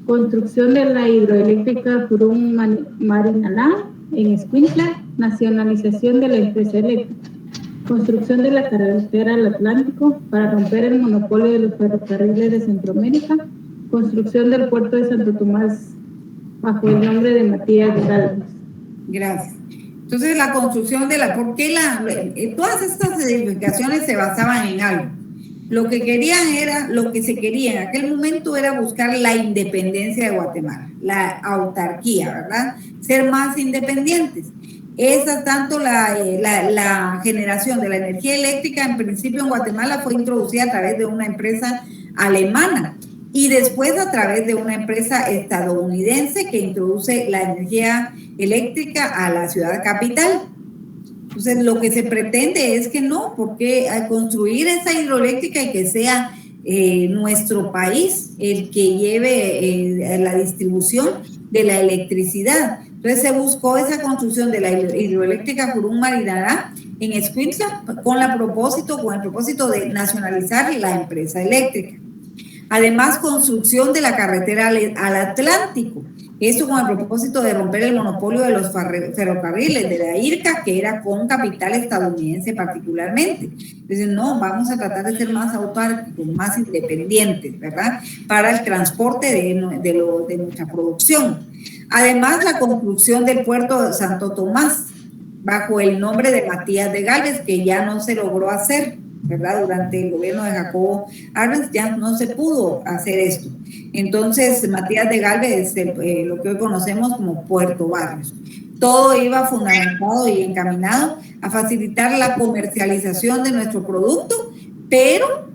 Construcción de la hidroeléctrica Purum Marinalá en Escuintla, nacionalización de la empresa eléctrica, construcción de la carretera al Atlántico para romper el monopolio de los ferrocarriles de Centroamérica, construcción del puerto de Santo Tomás bajo el nombre de Matías Galvez.
Gracias. Entonces la construcción de todas estas edificaciones se basaban en algo. Lo que se quería en aquel momento era buscar la independencia de Guatemala, la autarquía, ¿verdad? Ser más independientes. Tanto la generación de la energía eléctrica, en principio en Guatemala, fue introducida a través de una empresa alemana y después a través de una empresa estadounidense que introduce la energía eléctrica a la ciudad capital. Entonces, lo que se pretende es que no, porque al construir esa hidroeléctrica y que sea nuestro país el que lleve la distribución de la electricidad. Entonces, se buscó esa construcción de la hidroeléctrica Purum Marinalá en Escuintla con el propósito de nacionalizar la empresa eléctrica. Además, construcción de la carretera al Atlántico. Esto con el propósito de romper el monopolio de los ferrocarriles, de la IRCA, que era con capital estadounidense particularmente. Entonces, no, vamos a tratar de ser más autárquicos, más independientes, ¿verdad? Para el transporte de nuestra producción. Además, la construcción del puerto de Santo Tomás, bajo el nombre de Matías de Gálvez, que ya no se logró hacer, ¿verdad? Durante el gobierno de Jacobo Arbenz ya no se pudo hacer esto. Entonces, Matías de Gálvez es lo que hoy conocemos como Puerto Barrios. Todo iba fundamentado y encaminado a facilitar la comercialización de nuestro producto, pero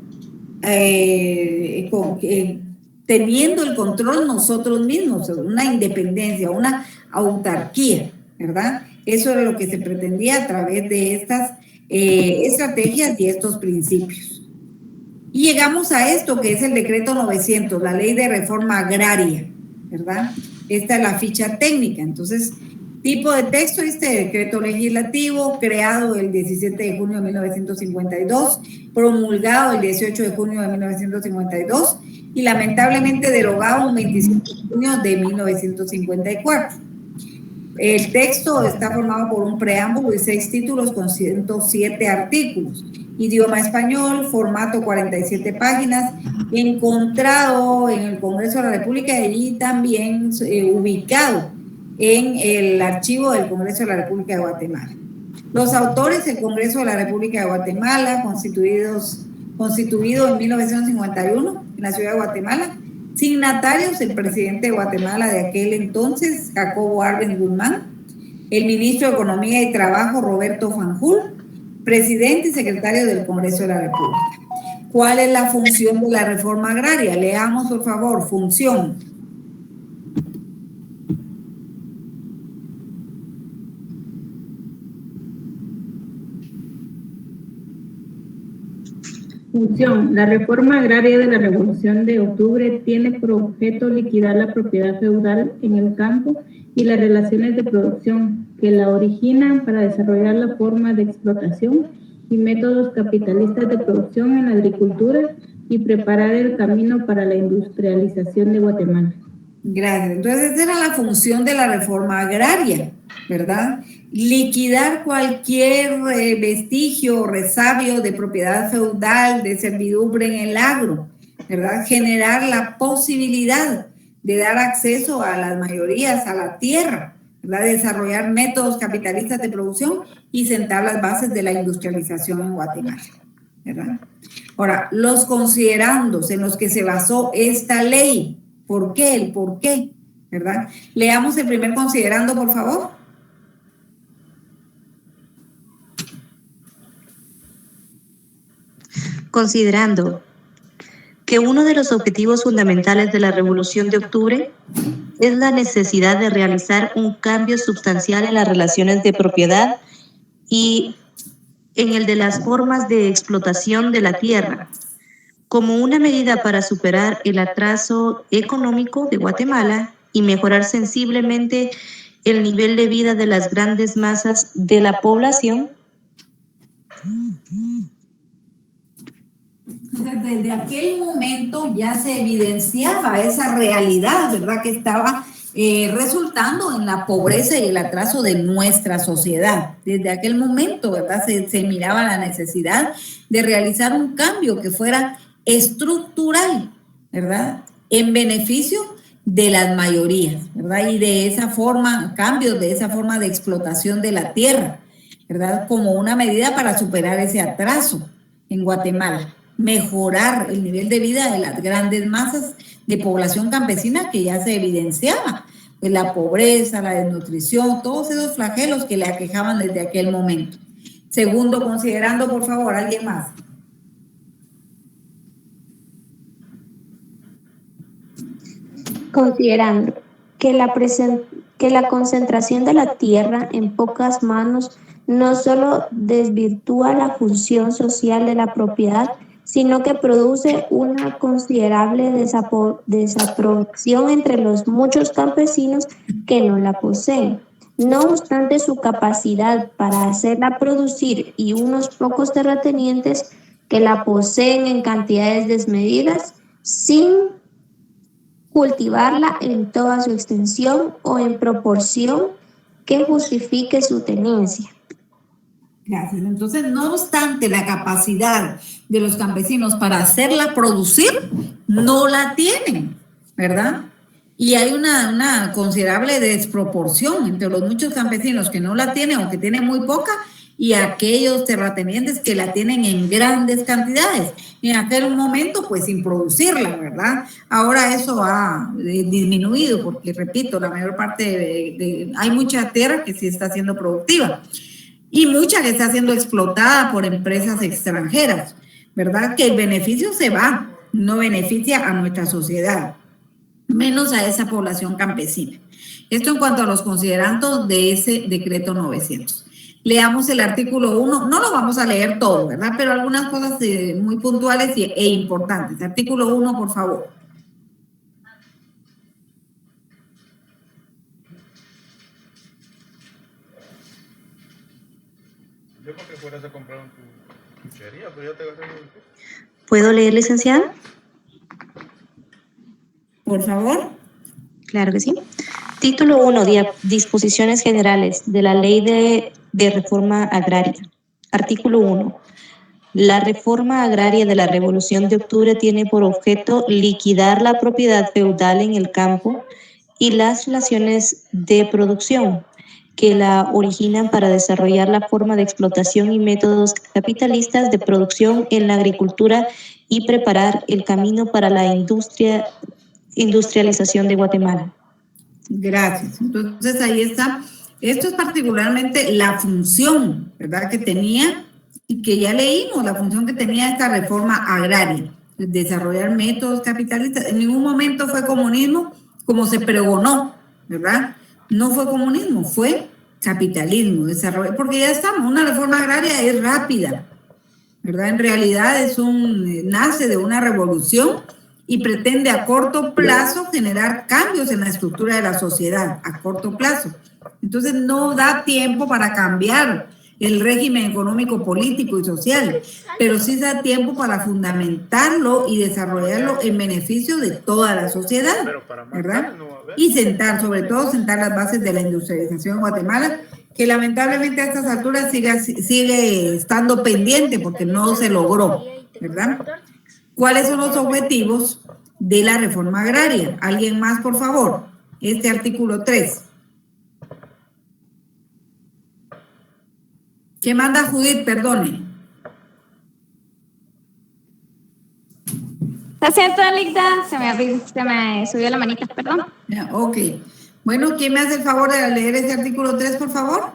teniendo el control nosotros mismos, una independencia, una autarquía, ¿verdad? Eso era lo que se pretendía a través de estas estrategias y estos principios. Y llegamos a esto que es el decreto 900, la ley de reforma agraria, ¿verdad? Esta es la ficha técnica. Entonces, tipo de texto, este decreto legislativo creado el 17 de junio de 1952, promulgado el 18 de junio de 1952 y lamentablemente derogado el 25 de junio de 1954. El texto está formado por un preámbulo y 6 títulos con 107 artículos. Idioma español, formato 47 páginas, encontrado en el Congreso de la República y también ubicado en el archivo del Congreso de la República de Guatemala. Los autores, el Congreso de la República de Guatemala, constituido en 1951 en la ciudad de Guatemala. Signatarios, el presidente de Guatemala de aquel entonces, Jacobo Arbenz Guzmán, el ministro de Economía y Trabajo, Roberto Fanjul, presidente y secretario del Congreso de la República. ¿Cuál es la función de la reforma agraria? Leamos, por favor, función.
Función. La reforma agraria de la Revolución de Octubre tiene por objeto liquidar la propiedad feudal en el campo y las relaciones de producción que la originan para desarrollar la forma de explotación y métodos capitalistas de producción en la agricultura y preparar el camino para la industrialización de Guatemala.
Gracias. Entonces, esa era la función de la reforma agraria, ¿verdad? Liquidar cualquier vestigio o resabio de propiedad feudal, de servidumbre en el agro, ¿verdad? Generar la posibilidad de dar acceso a las mayorías a la tierra, ¿verdad? Desarrollar métodos capitalistas de producción y sentar las bases de la industrialización en Guatemala, ¿verdad? Ahora, los considerandos en los que se basó esta ley, ¿por qué? El por qué, ¿verdad? Leamos el primer considerando, por favor.
Considerando que uno de los objetivos fundamentales de la Revolución de Octubre es la necesidad de realizar un cambio sustancial en las relaciones de propiedad y en el de las formas de explotación de la tierra, como una medida para superar el atraso económico de Guatemala y mejorar sensiblemente el nivel de vida de las grandes masas de la población.
Desde aquel momento ya se evidenciaba esa realidad, ¿verdad? Que estaba resultando en la pobreza y el atraso de nuestra sociedad. Desde aquel momento, ¿verdad? Se miraba la necesidad de realizar un cambio que fuera estructural, ¿verdad? En beneficio de las mayorías, ¿verdad? Y de esa forma, cambios de esa forma de explotación de la tierra, ¿verdad? Como una medida para superar ese atraso en Guatemala. Mejorar el nivel de vida de las grandes masas de población campesina que ya se evidenciaba, pues la pobreza, la desnutrición, todos esos flagelos que le aquejaban desde aquel momento. Segundo, considerando, por favor, ¿alguien más?
Considerando que la concentración de la tierra en pocas manos no solo desvirtúa la función social de la propiedad, sino que produce una considerable desaprobación entre los muchos campesinos que no la poseen. No obstante su capacidad para hacerla producir y unos pocos terratenientes que la poseen en cantidades desmedidas, sin cultivarla en toda su extensión o en proporción que justifique su tenencia.
Gracias. Entonces, no obstante la capacidad de los campesinos para hacerla producir, no la tienen, ¿verdad? Y hay una considerable desproporción entre los muchos campesinos que no la tienen o que tienen muy poca y aquellos terratenientes que la tienen en grandes cantidades. En aquel momento, pues sin producirla, ¿verdad? Ahora eso ha disminuido porque, repito, la mayor parte hay mucha tierra que sí está siendo productiva y mucha que está siendo explotada por empresas extranjeras, ¿verdad? Que el beneficio se va, no beneficia a nuestra sociedad, menos a esa población campesina. Esto en cuanto a los considerandos de ese decreto 900. Leamos el artículo 1, no lo vamos a leer todo, ¿verdad? Pero algunas cosas muy puntuales e importantes. Artículo 1, por favor.
Yo porque fueras a comprar tu chuchería, pero ya te gasté el...
¿Puedo leer, licenciada?
Por favor.
Claro que sí. Título 1, disposiciones generales de la Ley de Reforma Agraria. Artículo 1. La reforma agraria de la Revolución de Octubre tiene por objeto liquidar la propiedad feudal en el campo y las relaciones de producción que la originan para desarrollar la forma de explotación y métodos capitalistas de producción en la agricultura y preparar el camino para la industrialización de Guatemala.
Gracias. Entonces ahí está. Esto es particularmente la función, ¿verdad?, que tenía y que ya leímos, la función que tenía esta reforma agraria, desarrollar métodos capitalistas. En ningún momento fue comunismo como se pregonó, ¿verdad? No fue comunismo, fue capitalismo, desarrollo, porque ya estamos, una reforma agraria es rápida, ¿verdad? En realidad nace de una revolución y pretende a corto plazo generar cambios en la estructura de la sociedad, a corto plazo. Entonces no da tiempo para cambiar el régimen económico, político y social, pero sí da tiempo para fundamentarlo y desarrollarlo en beneficio de toda la sociedad, ¿verdad? Y sobre todo sentar las bases de la industrialización en Guatemala, que lamentablemente a estas alturas sigue estando pendiente porque no se logró, ¿verdad? ¿Cuáles son los objetivos de la reforma agraria? ¿Alguien más, por favor? Este artículo 3. ¿Qué manda Judith? Perdone.
Lo siento, Ligda, se me subió la manita, perdón.
Ok. Bueno, ¿quién me hace el favor de leer ese artículo 3, por favor?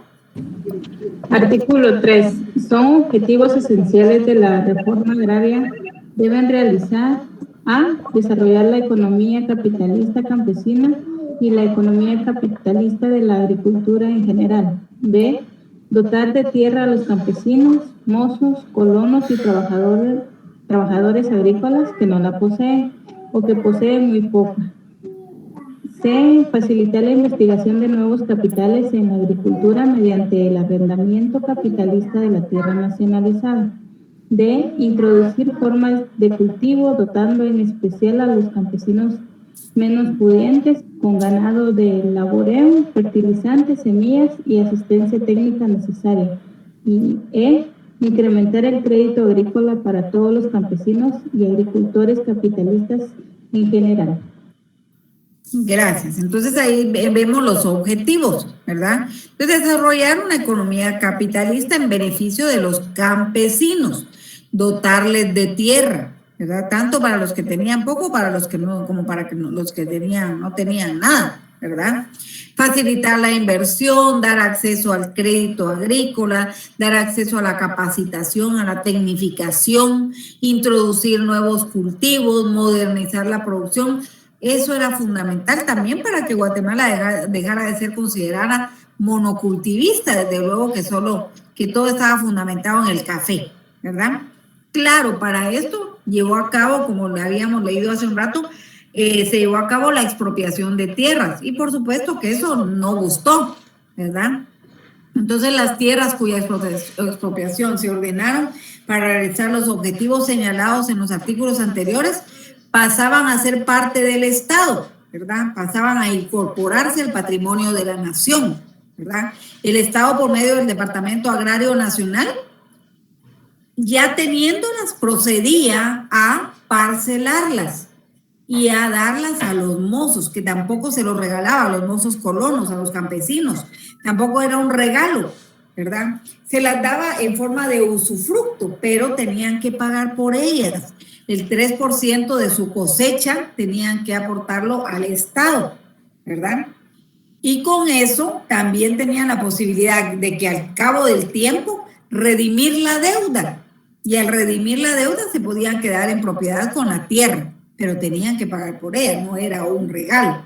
Artículo 3. Son objetivos esenciales de la reforma agraria. Deben realizar: A. Desarrollar la economía capitalista campesina y la economía capitalista de la agricultura en general. B. Dotar de tierra a los campesinos, mozos, colonos y trabajadores agrícolas que no la poseen o que poseen muy poca. C. Facilitar la investigación de nuevos capitales en la agricultura mediante el arrendamiento capitalista de la tierra nacionalizada. D. Introducir formas de cultivo dotando en especial a los campesinos menos pudientes con ganado de laboreo, fertilizantes, semillas y asistencia técnica necesaria. Y E. Incrementar el crédito agrícola para todos los campesinos y agricultores capitalistas en general.
Gracias. Entonces ahí vemos los objetivos, ¿verdad? Entonces, desarrollar una economía capitalista en beneficio de los campesinos, dotarles de tierra, ¿verdad? Tanto para los que tenían poco, para los que no, como para los que no tenían nada, ¿verdad? Facilitar la inversión, dar acceso al crédito agrícola, dar acceso a la capacitación, a la tecnificación, introducir nuevos cultivos, modernizar la producción. Eso era fundamental también para que Guatemala dejara de ser considerada monocultivista, desde luego que todo estaba fundamentado en el café, ¿verdad? Claro, para esto llevó a cabo, como le habíamos leído hace un rato, se llevó a cabo la expropiación de tierras y por supuesto que eso no gustó, ¿verdad? Entonces las tierras cuya expropiación se ordenaron para realizar los objetivos señalados en los artículos anteriores pasaban a ser parte del Estado, ¿verdad? Pasaban a incorporarse al patrimonio de la nación, ¿verdad? El Estado, por medio del Departamento Agrario Nacional, ya teniéndolas, procedía a parcelarlas y a darlas a los mozos, que tampoco se los regalaba a los mozos colonos, a los campesinos, tampoco era un regalo, ¿verdad? Se las daba en forma de usufructo, pero tenían que pagar por ellas. El 3% de su cosecha tenían que aportarlo al Estado, ¿verdad? Y con eso también tenían la posibilidad de que al cabo del tiempo redimir la deuda. Y al redimir la deuda se podían quedar en propiedad con la tierra, pero tenían que pagar por ella, no era un regalo,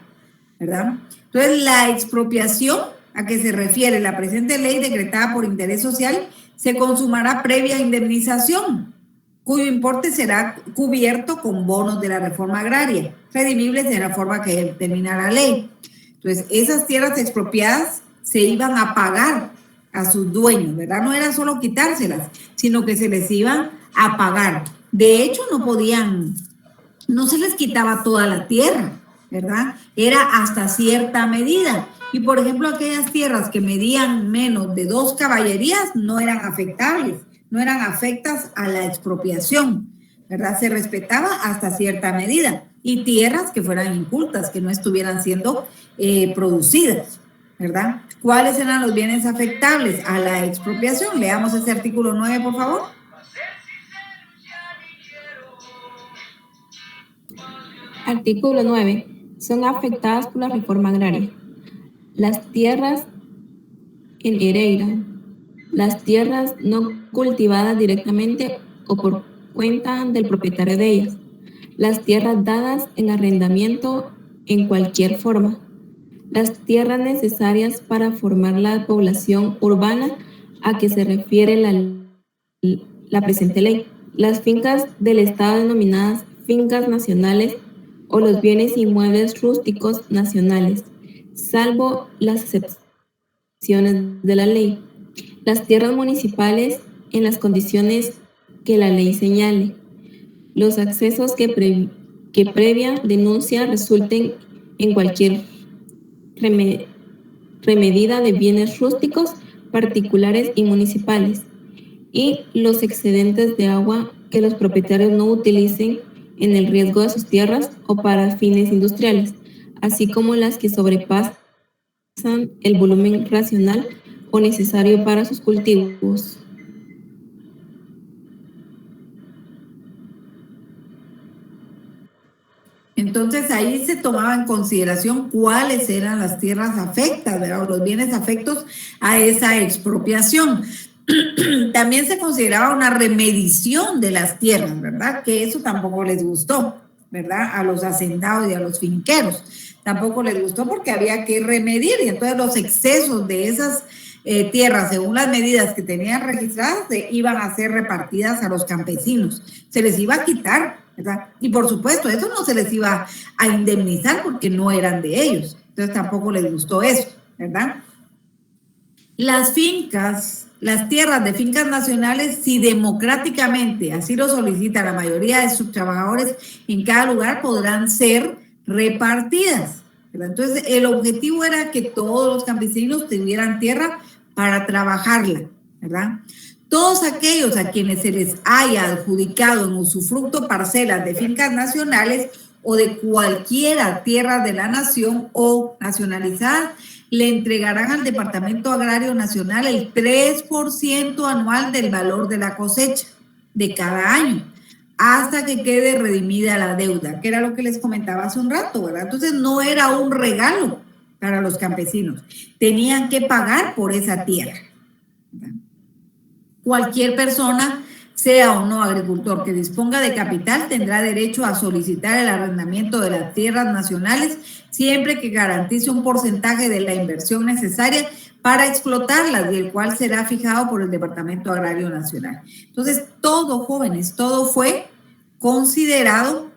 ¿verdad? Entonces, la expropiación a que se refiere la presente ley decretada por interés social se consumará previa indemnización, cuyo importe será cubierto con bonos de la reforma agraria, redimibles de la forma que determina la ley. Entonces, esas tierras expropiadas se iban a pagar a sus dueños, ¿verdad? No era solo quitárselas, sino que se les iban a pagar. De hecho, no se les quitaba toda la tierra, ¿verdad? Era hasta cierta medida. Y, por ejemplo, aquellas tierras que medían menos de 2 caballerías no eran afectables, no eran afectas a la expropiación, ¿verdad? Se respetaba hasta cierta medida. Y tierras que fueran incultas, que no estuvieran siendo producidas, ¿verdad? ¿Cuáles eran los bienes afectables a la expropiación? Leamos ese artículo 9, por favor.
Artículo 9. Son afectadas por la reforma agraria las tierras en herencia, las tierras no cultivadas directamente o por cuenta del propietario de ellas, las tierras dadas en arrendamiento en cualquier forma, las tierras necesarias para formar la población urbana a que se refiere la presente ley, las fincas del Estado denominadas fincas nacionales o los bienes inmuebles rústicos nacionales, salvo las excepciones de la ley, las tierras municipales en las condiciones que la ley señale, los accesos que previa denuncia resulten en cualquier remedida de bienes rústicos, particulares y municipales, y los excedentes de agua que los propietarios no utilicen en el riesgo de sus tierras o para fines industriales, así como las que sobrepasan el volumen racional o necesario para sus cultivos.
Entonces ahí se tomaba en consideración cuáles eran las tierras afectas, ¿verdad? O los bienes afectos a esa expropiación. También se consideraba una remedición de las tierras, ¿verdad? Que eso tampoco les gustó, ¿verdad? A los hacendados y a los finqueros. Tampoco les gustó porque había que remedir y entonces los excesos de esas tierras, según las medidas que tenían registradas, iban a ser repartidas a los campesinos. Se les iba a quitar, ¿verdad? Y por supuesto, eso no se les iba a indemnizar porque no eran de ellos. Entonces tampoco les gustó eso, ¿verdad? Las fincas, las tierras de fincas nacionales, si democráticamente así lo solicita la mayoría de sus trabajadores en cada lugar, podrán ser repartidas, ¿verdad? Entonces, el objetivo era que todos los campesinos tuvieran tierra para trabajarla, ¿verdad? Todos aquellos a quienes se les haya adjudicado en usufructo parcelas de fincas nacionales o de cualquiera tierra de la nación o nacionalizadas, le entregarán al Departamento Agrario Nacional el 3% anual del valor de la cosecha de cada año, hasta que quede redimida la deuda, que era lo que les comentaba hace un rato, ¿verdad? Entonces no era un regalo para los campesinos, tenían que pagar por esa tierra, ¿verdad? Cualquier persona, sea o no agricultor, que disponga de capital, tendrá derecho a solicitar el arrendamiento de las tierras nacionales siempre que garantice un porcentaje de la inversión necesaria para explotarlas, y el cual será fijado por el Departamento Agrario Nacional. Entonces, todo, jóvenes, todo fue considerado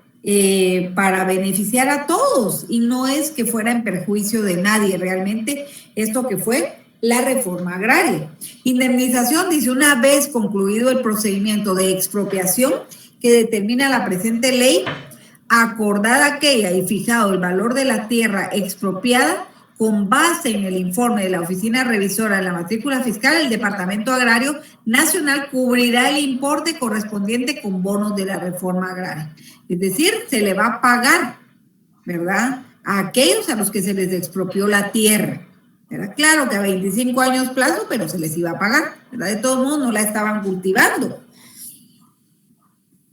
para beneficiar a todos, y no es que fuera en perjuicio de nadie realmente esto que fue la reforma agraria. Indemnización, dice, una vez concluido el procedimiento de expropiación que determina la presente ley, acordada aquella y fijado el valor de la tierra expropiada, con base en el informe de la Oficina Revisora de la Matrícula Fiscal, el Departamento Agrario Nacional cubrirá el importe correspondiente con bonos de la reforma agraria. Es decir, se le va a pagar, ¿verdad?, a aquellos a los que se les expropió la tierra. Era claro que a 25 años plazo, pero se les iba a pagar, ¿verdad? De todos modos, no la estaban cultivando.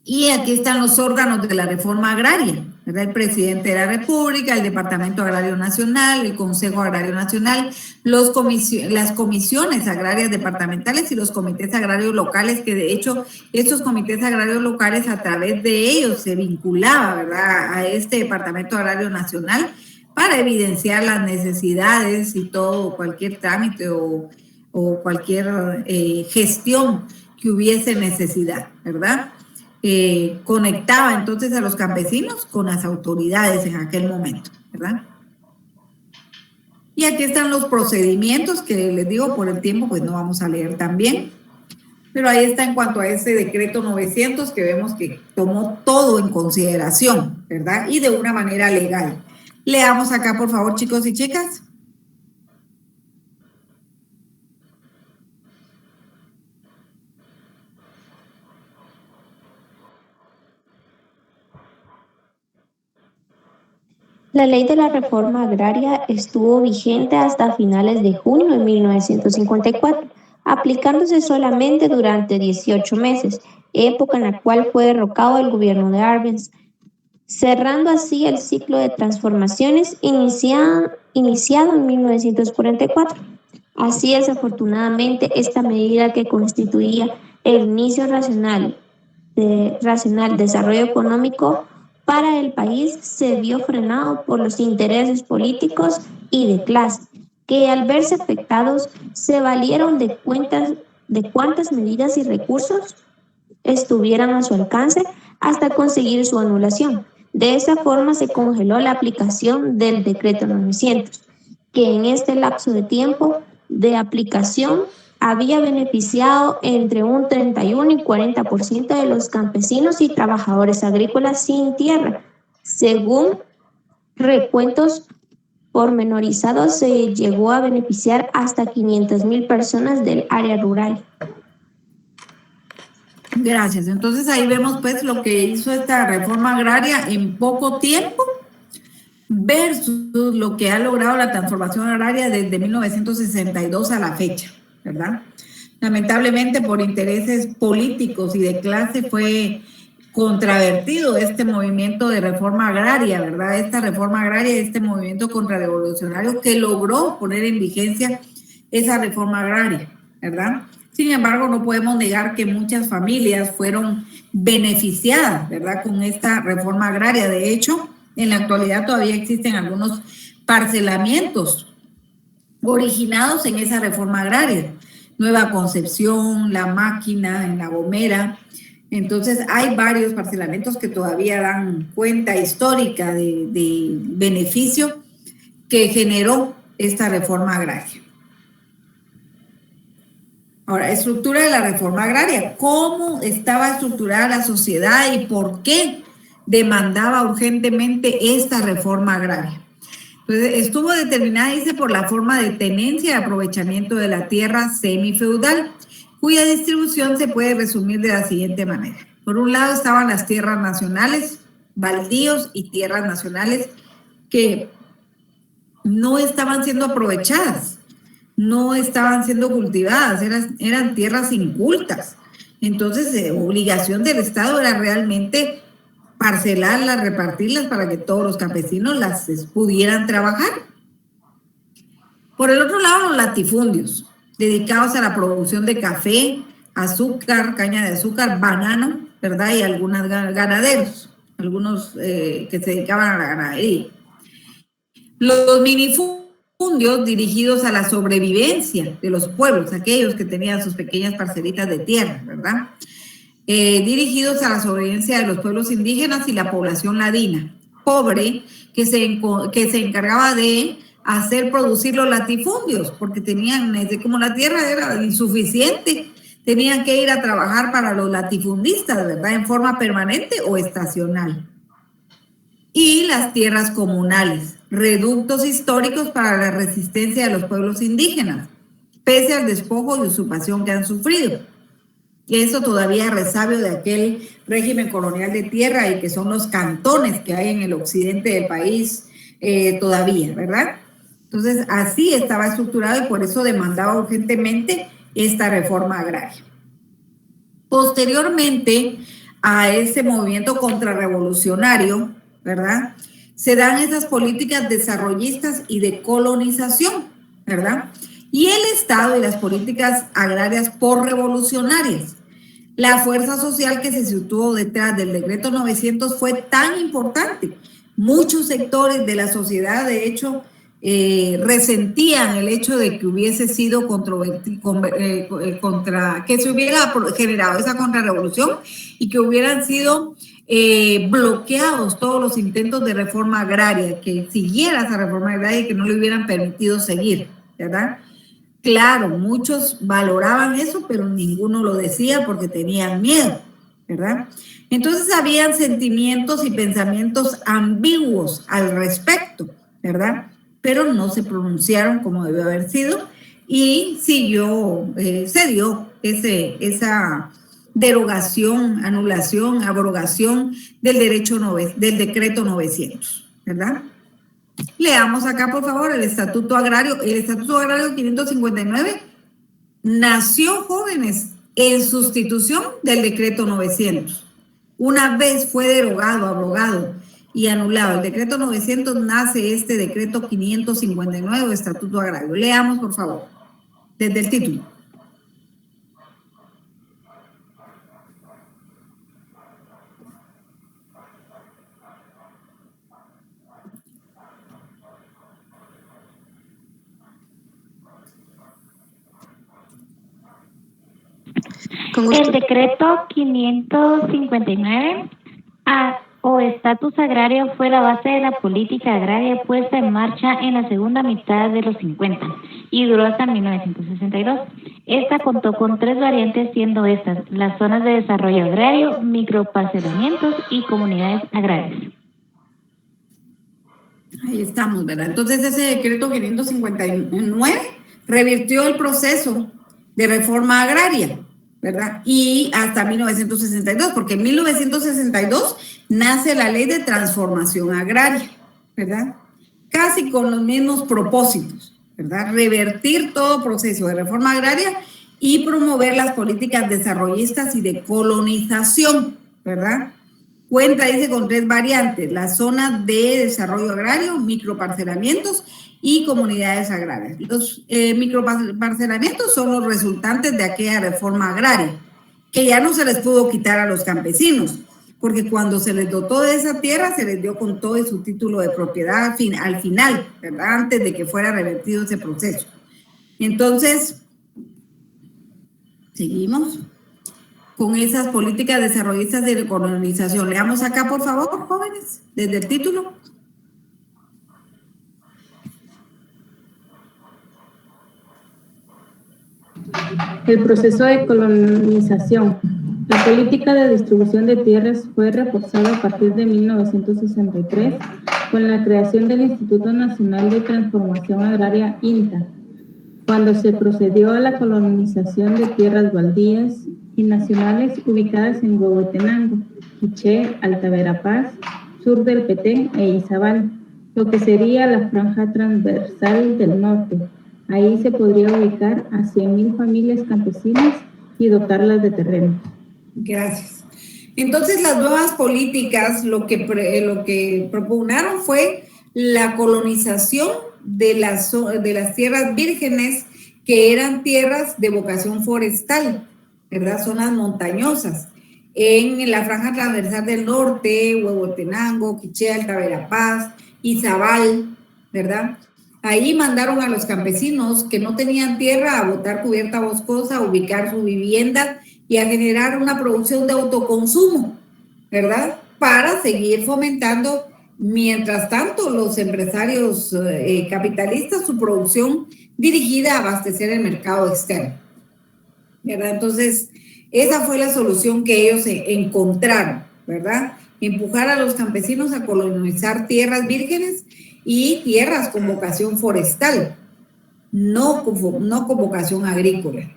Y aquí están los órganos de la reforma agraria, ¿verdad? El presidente de la República, el Departamento Agrario Nacional, el Consejo Agrario Nacional, las comisiones agrarias departamentales y los comités agrarios locales, que de hecho estos comités agrarios locales, a través de ellos se vinculaba, ¿verdad?, a este Departamento Agrario Nacional para evidenciar las necesidades y todo, cualquier trámite o cualquier gestión que hubiese necesidad, ¿verdad? Conectaba entonces a los campesinos con las autoridades en aquel momento, ¿verdad? Y aquí están los procedimientos que les digo, por el tiempo pues no vamos a leer también, pero ahí está en cuanto a ese decreto 900 que vemos que tomó todo en consideración, ¿verdad? Y de una manera legal. Leamos acá, por favor, chicos y chicas.
La ley de la reforma agraria estuvo vigente hasta finales de junio de 1954, aplicándose solamente durante 18 meses, época en la cual fue derrocado el gobierno de Arbenz, cerrando así el ciclo de transformaciones iniciado en 1944. Así, desafortunadamente, esta medida, que constituía el inicio racional desarrollo económico para el país, se vio frenado por los intereses políticos y de clase, que al verse afectados se valieron de cuántas medidas y recursos estuvieran a su alcance hasta conseguir su anulación. De esa forma se congeló la aplicación del decreto 900, que en este lapso de tiempo de aplicación había beneficiado entre un 31 y 40% de los campesinos y trabajadores agrícolas sin tierra. Según recuentos pormenorizados, se llegó a beneficiar hasta 500,000 personas del área rural.
Gracias. Entonces ahí vemos pues lo que hizo esta reforma agraria en poco tiempo versus lo que ha logrado la transformación agraria desde 1962 a la fecha, ¿verdad? Lamentablemente, por intereses políticos y de clase fue contravertido este movimiento de reforma agraria, ¿verdad? Esta reforma agraria, este movimiento contrarrevolucionario que logró poner en vigencia esa reforma agraria, ¿verdad? Sin embargo, no podemos negar que muchas familias fueron beneficiadas, ¿verdad?, con esta reforma agraria. De hecho, en la actualidad todavía existen algunos parcelamientos originados en esa reforma agraria. Nueva Concepción, La Máquina, en La Gomera. Entonces, hay varios parcelamientos que todavía dan cuenta histórica de beneficio que generó esta reforma agraria. Ahora, estructura de la reforma agraria. ¿Cómo estaba estructurada la sociedad y por qué demandaba urgentemente esta reforma agraria? Entonces, estuvo determinada, dice, por la forma de tenencia y aprovechamiento de la tierra semifeudal, cuya distribución se puede resumir de la siguiente manera. Por un lado estaban las tierras nacionales, baldíos y tierras nacionales que no estaban siendo aprovechadas, no estaban siendo cultivadas, eran tierras incultas. Entonces, obligación del Estado era realmente parcelarlas, repartirlas para que todos los campesinos las pudieran trabajar. Por el otro lado, los latifundios, dedicados a la producción de café, azúcar, caña de azúcar, banano, ¿verdad? Y algunos ganaderos, algunos que se dedicaban a la ganadería. Los minifundios, dirigidos a la sobrevivencia de los pueblos, aquellos que tenían sus pequeñas parcelitas de tierra, ¿verdad? Dirigidos a la sobrevivencia de los pueblos indígenas y la población ladina, pobre, que se encargaba de hacer producir los latifundios, porque como la tierra era insuficiente, tenían que ir a trabajar para los latifundistas, ¿verdad?, en forma permanente o estacional. y las tierras comunales, reductos históricos para la resistencia de los pueblos indígenas, pese al despojo y usurpación que han sufrido. Y eso todavía resabio de aquel régimen colonial de tierra y que son los cantones que hay en el occidente del país todavía, ¿verdad? Entonces, así estaba estructurado y por eso demandaba urgentemente esta reforma agraria. Posteriormente a ese movimiento contrarrevolucionario, ¿verdad?, se dan esas políticas desarrollistas y de colonización, ¿verdad? Y el Estado y las políticas agrarias por-revolucionarias. La fuerza social que se situó detrás del decreto 900 fue tan importante. Muchos sectores de la sociedad, de hecho, resentían el hecho de que hubiese sido que se hubiera generado esa contrarrevolución y que hubieran sido bloqueados todos los intentos de reforma agraria, que siguiera esa reforma agraria y que no le hubieran permitido seguir, ¿verdad? Claro, muchos valoraban eso, pero ninguno lo decía porque tenían miedo, ¿verdad? Entonces habían sentimientos y pensamientos ambiguos al respecto, ¿verdad? Pero no se pronunciaron como debió haber sido y se dio esa derogación, anulación, abrogación del decreto 900, ¿verdad? Leamos acá, por favor, el Estatuto Agrario. El Estatuto Agrario 559 nació, jóvenes, en sustitución del decreto 900. Una vez fue derogado, abrogado y anulado el decreto 900, nace este decreto 559 o Estatuto Agrario. Leamos, por favor, desde el título.
El decreto 559 o estatus agrario fue la base de la política agraria puesta en marcha en la segunda mitad de los 50 y duró hasta 1962. Esta contó con 3 variantes, siendo estas las zonas de desarrollo agrario, microparcelamientos y comunidades agrarias.
Ahí estamos, ¿verdad? Entonces ese decreto 559 revirtió el proceso de reforma agraria, ¿verdad? Y hasta 1962, porque en 1962 nace la Ley de Transformación Agraria, ¿verdad? Casi con los mismos propósitos, ¿verdad? Revertir todo proceso de reforma agraria y promover las políticas desarrollistas y de colonización, ¿verdad? Cuenta, dice, con 3 variantes: las zonas de desarrollo agrario, microparcelamientos y comunidades agrarias. Los microparcelamientos son los resultantes de aquella reforma agraria, que ya no se les pudo quitar a los campesinos, porque cuando se les dotó de esa tierra, se les dio con todo su título de propiedad al final, ¿verdad?, antes de que fuera revertido ese proceso. Entonces, seguimos con esas políticas desarrollistas de colonización. Leamos acá, por favor, jóvenes, desde el título.
El proceso de colonización. La política de distribución de tierras fue reforzada a partir de 1963 con la creación del Instituto Nacional de Transformación Agraria, INTA, cuando se procedió a la colonización de tierras baldías y nacionales ubicadas en Huehuetenango, Quiché, Alta Verapaz, sur del Petén e Izabal, lo que sería la franja transversal del norte. Ahí se podría ubicar a 100,000 familias campesinas y dotarlas de terreno.
Gracias. Entonces, las nuevas políticas lo que propugnaron fue la colonización de las tierras vírgenes, que eran tierras de vocación forestal, ¿verdad? Zonas montañosas, en la franja transversal del norte, Huehuetenango, Quiché, Alta Verapaz, Izabal, ¿verdad? Ahí mandaron a los campesinos que no tenían tierra a botar cubierta boscosa, a ubicar su vivienda y a generar una producción de autoconsumo, ¿verdad?, para seguir fomentando, mientras tanto, los empresarios capitalistas, su producción dirigida a abastecer el mercado externo, ¿verdad? Entonces, esa fue la solución que ellos encontraron, ¿verdad? empujar a los campesinos a colonizar tierras vírgenes y tierras con vocación forestal, no con vocación agrícola,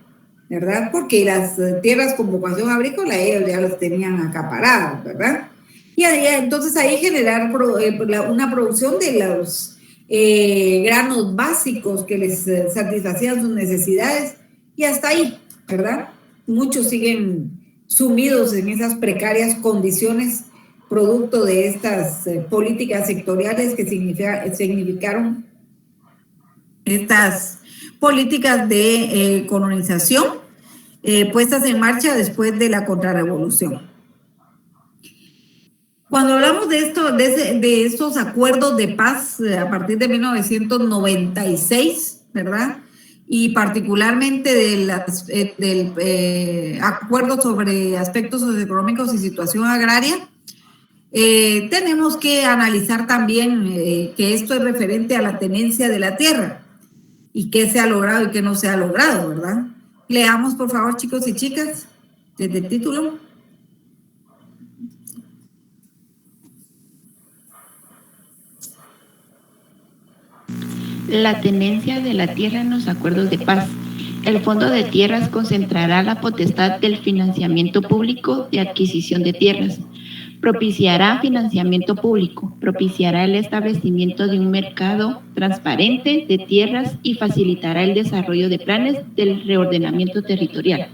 ¿verdad? Porque las tierras con vocación agrícola ellos ya las tenían acaparadas, ¿verdad? Y entonces ahí generar una producción de los granos básicos que les satisfacían sus necesidades y hasta ahí, ¿verdad? Muchos siguen sumidos en esas precarias condiciones producto de estas políticas sectoriales que significaron estas políticas de colonización puestas en marcha después de la contrarrevolución. Cuando hablamos de esto, de estos acuerdos de paz a partir de 1996, ¿verdad? Y particularmente del acuerdo sobre aspectos socioeconómicos y situación agraria, tenemos que analizar también que esto es referente a la tenencia de la tierra y qué se ha logrado y qué no se ha logrado, ¿verdad? Leamos, por favor, chicos y chicas, desde el título.
La tenencia de la tierra en los acuerdos de paz. El Fondo de Tierras concentrará la potestad del financiamiento público de adquisición de tierras. Propiciará financiamiento público, propiciará el establecimiento de un mercado transparente de tierras y facilitará el desarrollo de planes del reordenamiento territorial.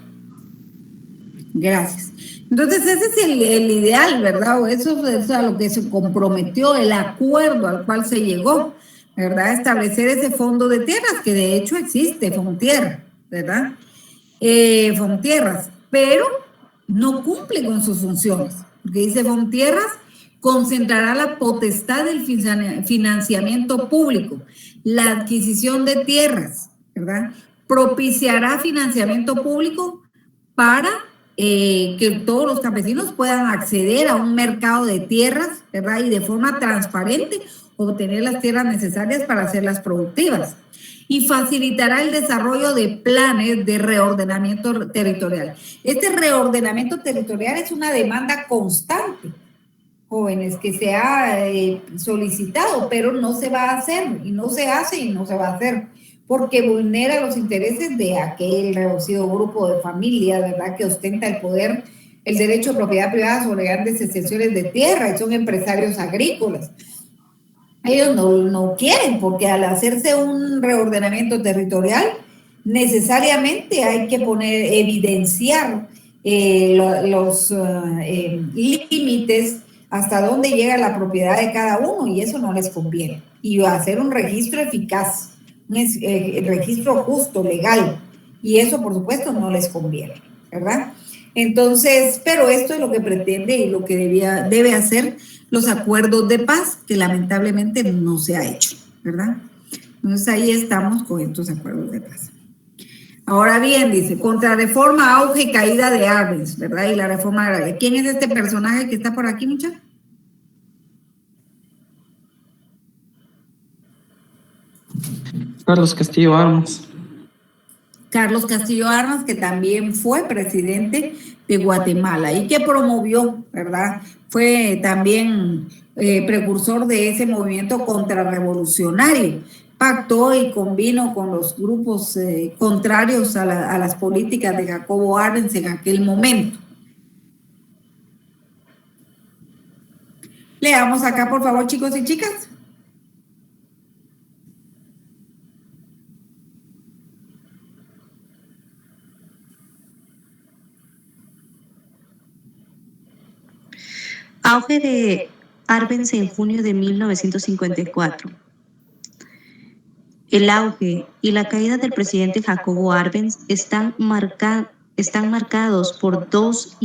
Gracias. Entonces ese es el ideal, ¿verdad? O eso es a lo que se comprometió, el acuerdo al cual se llegó, ¿verdad? Establecer ese fondo de tierras, que de hecho existe, Fontierra, ¿verdad? Fontierras, pero no cumple con sus funciones. Porque dice Fontierras concentrará la potestad del financiamiento público, la adquisición de tierras, ¿verdad? Propiciará financiamiento público para que todos los campesinos puedan acceder a un mercado de tierras, ¿verdad? Y de forma transparente obtener las tierras necesarias para hacerlas productivas. Y facilitará el desarrollo de planes de reordenamiento territorial. Este reordenamiento territorial es una demanda constante, jóvenes, que se ha solicitado, pero no se va a hacer, y no se hace y no se va a hacer, porque vulnera los intereses de aquel reducido grupo de familias, ¿verdad?, que ostenta el poder, el derecho a propiedad privada sobre grandes extensiones de tierra, y son empresarios agrícolas. Ellos no quieren, porque al hacerse un reordenamiento territorial, necesariamente hay que evidenciar los límites hasta dónde llega la propiedad de cada uno, y eso no les conviene. Y hacer un registro eficaz, un registro justo, legal, y eso por supuesto no les conviene, ¿verdad? Entonces, pero esto es lo que pretende y lo que debe hacer los acuerdos de paz, que lamentablemente no se ha hecho, ¿verdad? Entonces ahí estamos con estos acuerdos de paz. Ahora bien, dice, contrarreforma, auge y caída de Arbenz, ¿verdad? Y la reforma agraria. ¿Quién es este personaje que está por aquí, muchachos?
Carlos Castillo Armas.
Carlos Castillo Armas, que también fue presidente de Guatemala y que promovió, ¿verdad? Fue también precursor de ese movimiento contrarrevolucionario. Pactó y convino con los grupos contrarios a las políticas de Jacobo Arbenz en aquel momento. Leamos acá, por favor, chicos y chicas.
Auge de Arbenz en junio de 1954. El auge y la caída del presidente Jacobo Arbenz están marcados por dos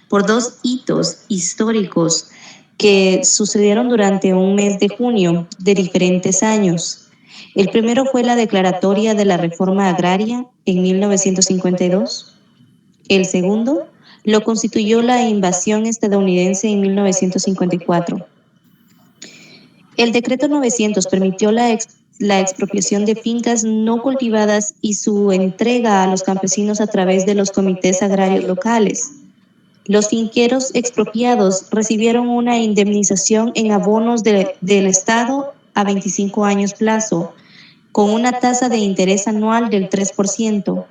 por dos hitos históricos que sucedieron durante un mes de junio de diferentes años. El primero fue la declaratoria de la reforma agraria en 1952. El segundo lo constituyó la invasión estadounidense en 1954. El decreto 900 permitió la expropiación de fincas no cultivadas y su entrega a los campesinos a través de los comités agrarios locales. Los finqueros expropiados recibieron una indemnización en abonos del Estado a 25 años plazo, con una tasa de interés anual del 3%.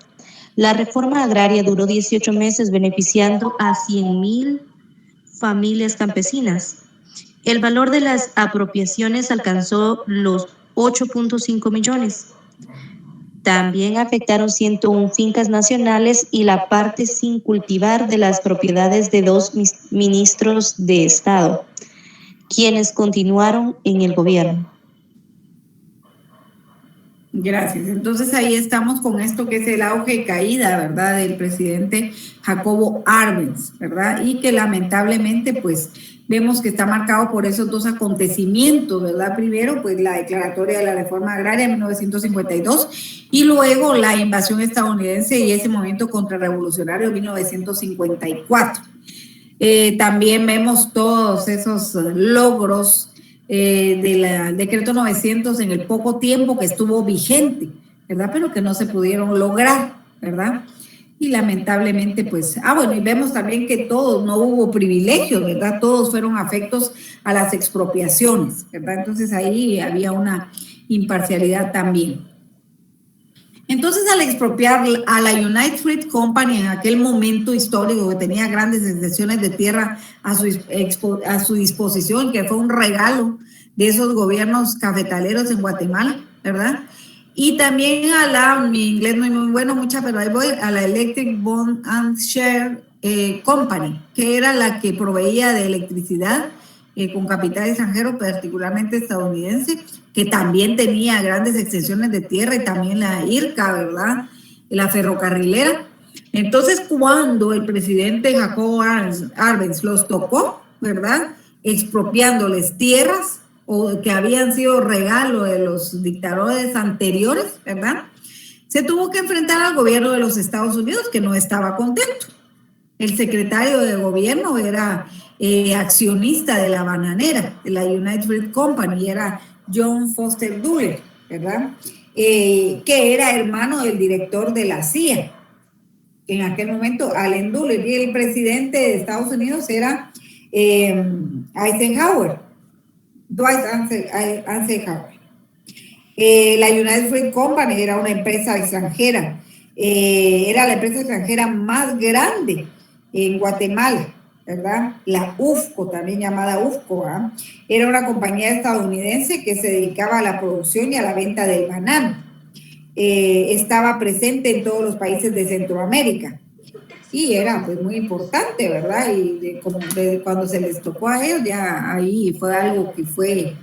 La reforma agraria duró 18 meses, beneficiando a 100.000 familias campesinas. El valor de las apropiaciones alcanzó los 8.5 millones. También afectaron 101 fincas nacionales y la parte sin cultivar de las propiedades de 2 ministros de Estado, quienes continuaron en el gobierno.
Gracias. Entonces ahí estamos con esto que es el auge y caída, ¿verdad?, del presidente Jacobo Arbenz, ¿verdad? Y que lamentablemente, pues, vemos que está marcado por esos dos acontecimientos, ¿verdad? Primero, pues, la declaratoria de la reforma agraria en 1952 y luego la invasión estadounidense y ese movimiento contrarrevolucionario en 1954. También vemos todos esos logros del decreto 900 en el poco tiempo que estuvo vigente, ¿verdad? Pero que no se pudieron lograr, ¿verdad? Y lamentablemente, pues, bueno, y vemos también que todos, no hubo privilegios, ¿verdad? Todos fueron afectos a las expropiaciones, ¿verdad? Entonces ahí había una imparcialidad también. Entonces, al expropiar a la United Fruit Company en aquel momento histórico que tenía grandes extensiones de tierra a su disposición, que fue un regalo de esos gobiernos cafetaleros en Guatemala, ¿verdad? Y también mi inglés no es muy bueno, pero ahí voy, a la Electric Bond and Share Company, que era la que proveía de electricidad con capital extranjero, particularmente estadounidense, que también tenía grandes extensiones de tierra, y también la IRCA, ¿verdad?, la ferrocarrilera. Entonces, cuando el presidente Jacobo Arbenz los tocó, ¿verdad?, expropiándoles tierras o que habían sido regalo de los dictadores anteriores, ¿verdad?, se tuvo que enfrentar al gobierno de los Estados Unidos, que no estaba contento. El secretario de gobierno era accionista de la bananera, de la United Fruit Company, y era John Foster Dulles, ¿verdad?, que era hermano del director de la CIA, en aquel momento, Allen Dulles, y el presidente de Estados Unidos era Eisenhower, Dwight Eisenhower. La United Fruit Company era una empresa extranjera, era la empresa extranjera más grande en Guatemala, ¿verdad? La UFCO, también llamada UFCO, ¿eh? Era una compañía estadounidense que se dedicaba a la producción y a la venta del banano. Estaba presente en todos los países de Centroamérica y era, pues, muy importante, ¿verdad? Y cuando se les tocó a ellos, ya ahí fue algo que fue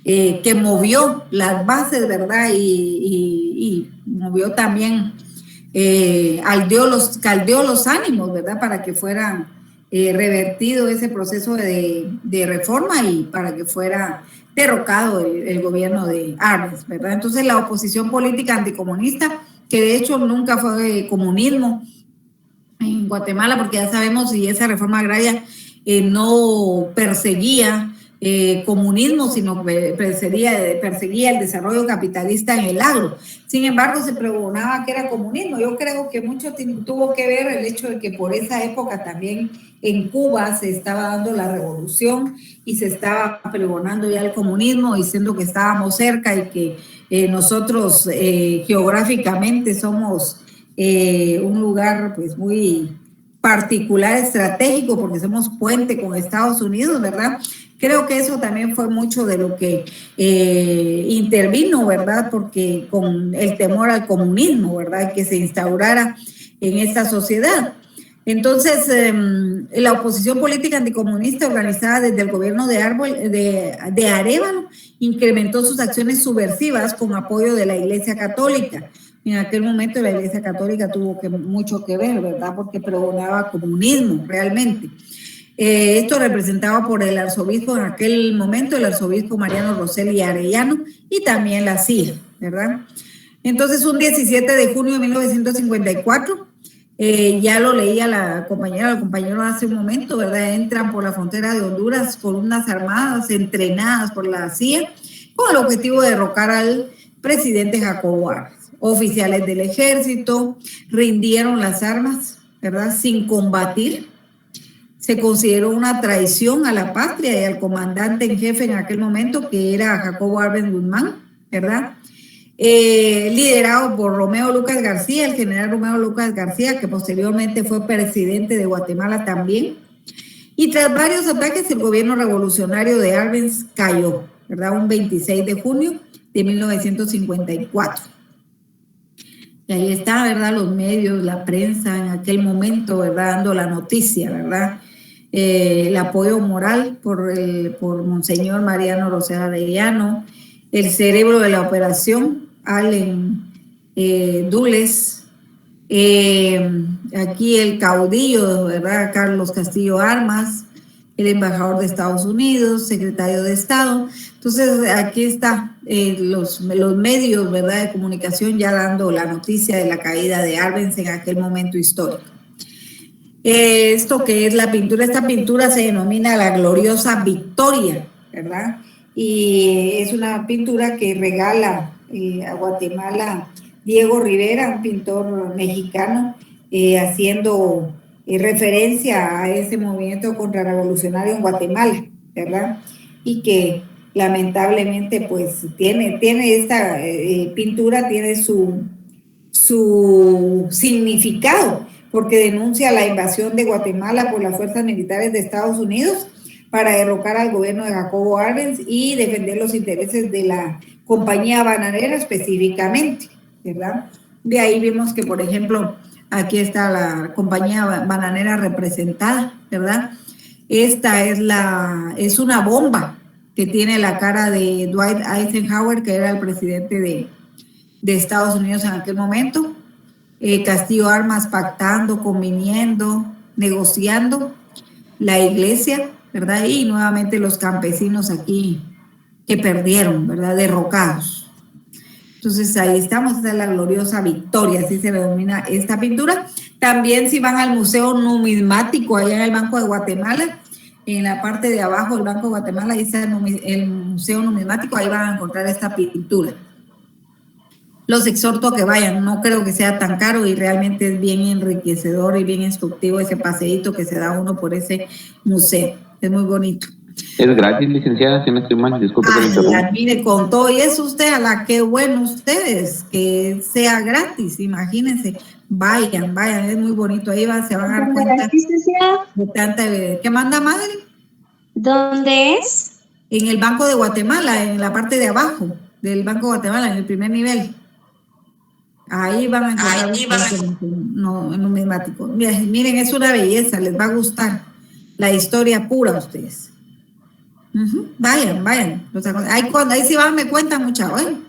que movió las bases, ¿verdad? Y movió también, caldeó los ánimos, ¿verdad?, para que fuera revertido ese proceso de reforma y para que fuera derrocado el gobierno de Arbenz, ¿verdad? Entonces, la oposición política anticomunista, que de hecho nunca fue comunismo en Guatemala, porque ya sabemos, si esa reforma agraria no perseguía comunismo, sino perseguía el desarrollo capitalista en el agro. Sin embargo, se pregonaba que era comunismo. Yo creo que mucho tuvo que ver el hecho de que por esa época también en Cuba se estaba dando la revolución y se estaba pregonando ya el comunismo, diciendo que estábamos cerca y que nosotros geográficamente somos un lugar, pues, muy particular, estratégico, porque somos puente con Estados Unidos, ¿verdad? Creo que eso también fue mucho de lo que intervino, ¿verdad?, porque con el temor al comunismo, ¿verdad?, que se instaurara en esta sociedad. Entonces, la oposición política anticomunista, organizada desde el gobierno de Arévalo, incrementó sus acciones subversivas con apoyo de la Iglesia Católica. En aquel momento la Iglesia Católica tuvo mucho que ver, ¿verdad?, porque pregonaba comunismo realmente. Esto representado por el arzobispo en aquel momento, el arzobispo Mariano Rosell y Arellano, y también la CIA, ¿verdad? Entonces, un 17 de junio de 1954, ya lo leía el compañero hace un momento, ¿verdad?, entran por la frontera de Honduras columnas armadas entrenadas por la CIA con el objetivo de derrocar al presidente Jacobo Arbenz. Oficiales del ejército rindieron las armas, ¿verdad?, sin combatir. se consideró una traición a la patria y al comandante en jefe en aquel momento, que era Jacobo Arbenz Guzmán, ¿verdad? Liderado por Romeo Lucas García, el general Romeo Lucas García, que posteriormente fue presidente de Guatemala también. Y tras varios ataques, el gobierno revolucionario de Arbenz cayó, ¿verdad? Un 26 de junio de 1954. Y ahí está, ¿verdad? Los medios, la prensa en aquel momento, ¿verdad? Dando la noticia, ¿verdad? El apoyo moral por Monseñor Mariano Rosell Arellano, el cerebro de la operación, Allen Dulles, aquí el caudillo, ¿verdad? Carlos Castillo Armas, el embajador de Estados Unidos, secretario de Estado. Entonces, aquí está los medios, ¿verdad?, de comunicación ya dando la noticia de la caída de Arbenz en aquel momento histórico. Esto que es la pintura, esta pintura se denomina la gloriosa victoria, ¿verdad? Y es una pintura que regala a Guatemala Diego Rivera, un pintor mexicano, haciendo referencia a ese movimiento contrarrevolucionario en Guatemala, ¿verdad? Y que lamentablemente pues tiene esta pintura, tiene su significado, porque denuncia la invasión de Guatemala por las fuerzas militares de Estados Unidos para derrocar al gobierno de Jacobo Arbenz y defender los intereses de la compañía bananera específicamente, ¿verdad? De ahí vemos que, por ejemplo, aquí está la compañía bananera representada, ¿verdad? Esta es una bomba que tiene la cara de Dwight Eisenhower, que era el presidente de Estados Unidos en aquel momento. Castillo Armas pactando, conviniendo, negociando, la iglesia, ¿verdad? Y nuevamente los campesinos aquí que perdieron, ¿verdad? Derrocados. Entonces ahí estamos, esta es la gloriosa victoria, así se denomina esta pintura. También si van al Museo Numismático, allá en el Banco de Guatemala, en la parte de abajo del Banco de Guatemala, ahí está el Museo Numismático, ahí van a encontrar esta pintura. Los exhorto a que vayan, no creo que sea tan caro y realmente es bien enriquecedor y bien instructivo ese paseíto que se da uno por ese museo, es muy bonito.
Es gratis, licenciada, si no estoy mal, disculpe que me interrumpa.
Mire, con todo y eso usted, a la que bueno ustedes, que sea gratis, imagínense, vayan, es muy bonito, ahí se van a dar cuenta de tanta, ¿qué manda, madre?
¿Dónde es?
En el Banco de Guatemala, en la parte de abajo del Banco de Guatemala, en el primer nivel. Ahí van a encontrar en numismático. Miren, es una belleza, les va a gustar la historia pura a ustedes. Vayan. Ahí sí van, me cuentan mucha, bueno,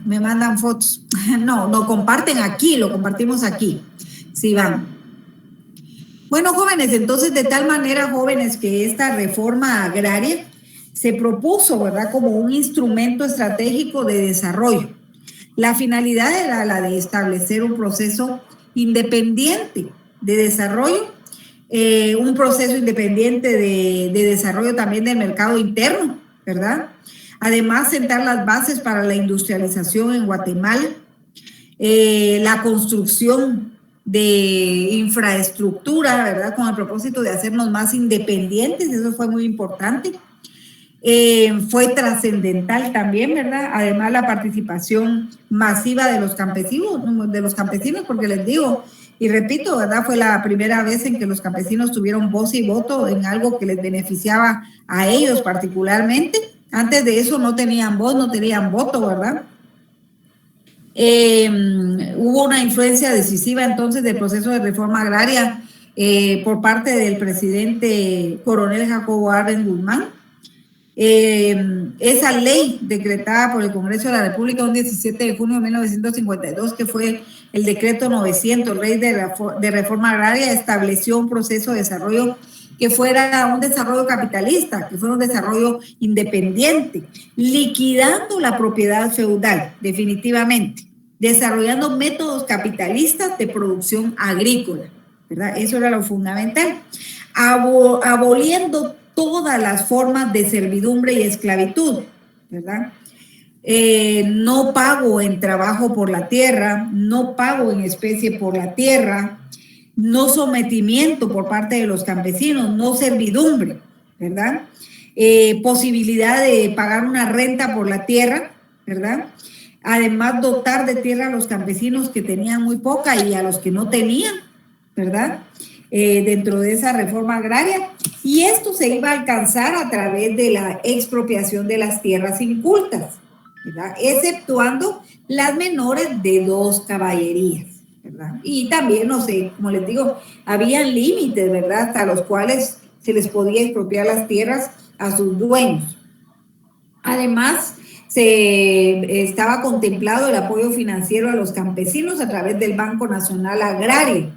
me mandan fotos. No, lo comparten aquí, lo compartimos aquí. Sí van. Bueno, jóvenes, entonces de tal manera, jóvenes, que esta reforma agraria se propuso, ¿verdad?, como un instrumento estratégico de desarrollo. La finalidad era la de establecer un proceso independiente de desarrollo, un proceso independiente de desarrollo también del mercado interno, ¿verdad? Además, sentar las bases para la industrialización en Guatemala, la construcción de infraestructura, ¿verdad?, con el propósito de hacernos más independientes, eso fue muy importante. Fue trascendental también, ¿verdad? Además, la participación masiva de los campesinos, porque les digo y repito, ¿verdad?, fue la primera vez en que los campesinos tuvieron voz y voto en algo que les beneficiaba a ellos particularmente. Antes de eso no tenían voz, no tenían voto, ¿verdad? Hubo una influencia decisiva entonces del proceso de reforma agraria por parte del presidente coronel Jacobo Arbenz Guzmán. Esa ley decretada por el Congreso de la República un 17 de junio de 1952, que fue el decreto 900, ley de reforma agraria, estableció un proceso de desarrollo que fuera un desarrollo capitalista, que fuera un desarrollo independiente, liquidando la propiedad feudal, definitivamente, desarrollando métodos capitalistas de producción agrícola, ¿verdad? Eso era lo fundamental, aboliendo todas las formas de servidumbre y esclavitud, ¿verdad? No pago en trabajo por la tierra, no pago en especie por la tierra, no sometimiento por parte de los campesinos, no servidumbre, ¿verdad? Posibilidad de pagar una renta por la tierra, ¿verdad? Además, dotar de tierra a los campesinos que tenían muy poca y a los que no tenían, ¿verdad? Dentro de esa reforma agraria. Y esto se iba a alcanzar a través de la expropiación de las tierras incultas, ¿verdad? Exceptuando las menores de 2 caballerías, ¿verdad? Y también, no sé, como les digo, había límites, ¿verdad? Hasta los cuales se les podía expropiar las tierras a sus dueños. Además, se estaba contemplado el apoyo financiero a los campesinos a través del Banco Nacional Agrario.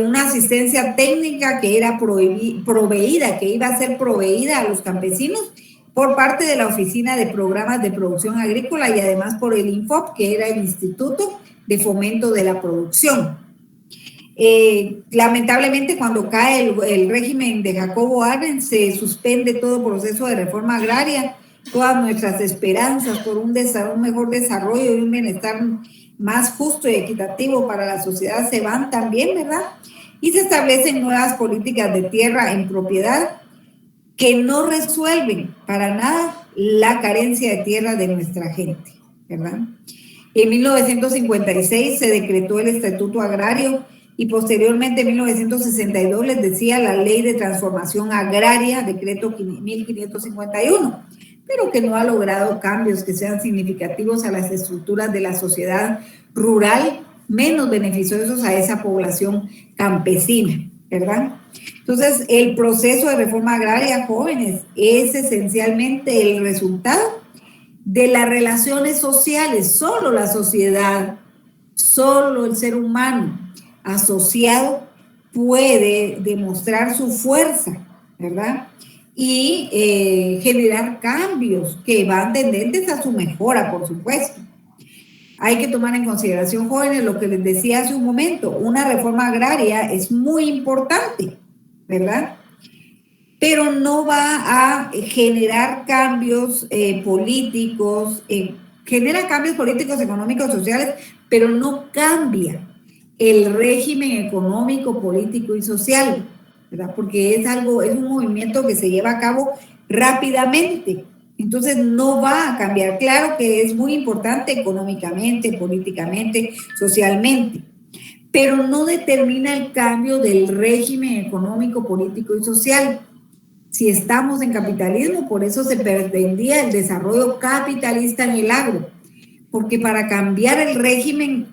Una asistencia técnica que era proveída, que iba a ser proveída a los campesinos por parte de la Oficina de Programas de Producción Agrícola y además por el INFOP, que era el Instituto de Fomento de la Producción. Lamentablemente, cuando cae el régimen de Jacobo Arbenz, se suspende todo proceso de reforma agraria. Todas nuestras esperanzas por un mejor desarrollo y un bienestar más justo y equitativo para la sociedad se van también, ¿verdad? Y se establecen nuevas políticas de tierra en propiedad que no resuelven para nada la carencia de tierra de nuestra gente, ¿verdad? En 1956 se decretó el Estatuto Agrario y posteriormente en 1962 les decía la Ley de Transformación Agraria, decreto 1551, pero que no ha logrado cambios que sean significativos a las estructuras de la sociedad rural, menos beneficiosos a esa población campesina, ¿verdad? Entonces, el proceso de reforma agraria, jóvenes, es esencialmente el resultado de las relaciones sociales. Solo la sociedad, solo el ser humano asociado puede demostrar su fuerza, ¿verdad? Y generar cambios que van tendentes a su mejora, por supuesto. Hay que tomar en consideración, jóvenes, lo que les decía hace un momento, una reforma agraria es muy importante, ¿verdad? Pero no va a generar cambios políticos, genera cambios políticos, económicos, sociales, pero no cambia el régimen económico, político y social, ¿verdad? Porque es un movimiento que se lleva a cabo rápidamente. Entonces no va a cambiar. Claro que es muy importante económicamente, políticamente, socialmente, pero no determina el cambio del régimen económico, político y social. Si estamos en capitalismo, por eso se pretendía el desarrollo capitalista en el agro, porque para cambiar el régimen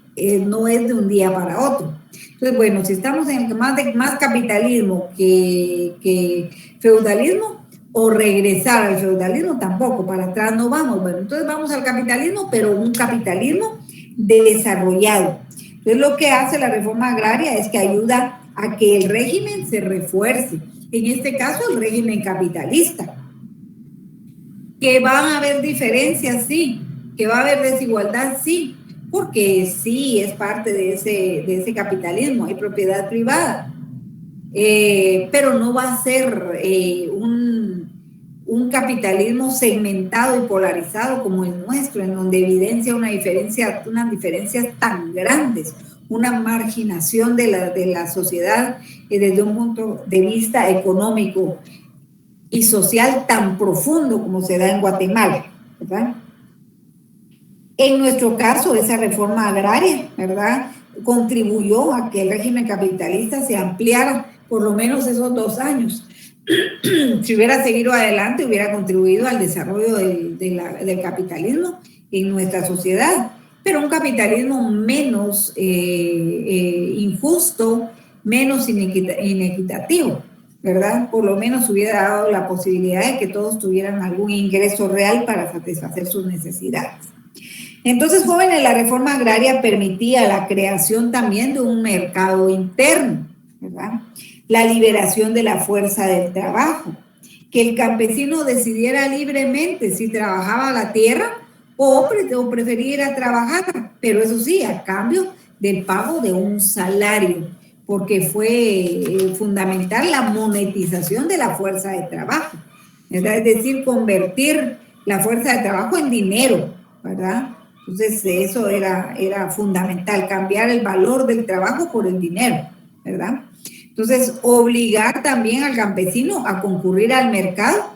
no es de un día para otro. Entonces, bueno, si estamos en más capitalismo que feudalismo, o regresar al feudalismo, tampoco, para atrás no vamos. Bueno, entonces vamos al capitalismo, pero un capitalismo desarrollado. Entonces, lo que hace la reforma agraria es que ayuda a que el régimen se refuerce. En este caso, el régimen capitalista. Que van a haber diferencias, sí. Que va a haber desigualdad, sí. Porque sí es parte de ese capitalismo, hay propiedad privada. Pero no va a ser un capitalismo segmentado y polarizado como el nuestro, en donde evidencia unas diferencias tan grandes, una marginación de la sociedad desde un punto de vista económico y social tan profundo como se da en Guatemala, ¿verdad? En nuestro caso, esa reforma agraria, ¿verdad?, contribuyó a que el régimen capitalista se ampliara por lo menos esos 2 años. Si hubiera seguido adelante, hubiera contribuido al desarrollo del capitalismo en nuestra sociedad, pero un capitalismo menos injusto, menos inequitativo, ¿verdad? Por lo menos hubiera dado la posibilidad de que todos tuvieran algún ingreso real para satisfacer sus necesidades. Entonces, jóvenes, la reforma agraria permitía la creación también de un mercado interno, ¿verdad? La liberación de la fuerza del trabajo, que el campesino decidiera libremente si trabajaba la tierra o prefería ir a trabajar, pero eso sí, a cambio del pago de un salario, porque fue fundamental la monetización de la fuerza de trabajo, ¿verdad? Es decir, convertir la fuerza de trabajo en dinero, ¿verdad? Entonces eso era fundamental, cambiar el valor del trabajo por el dinero, ¿verdad? Entonces, obligar también al campesino a concurrir al mercado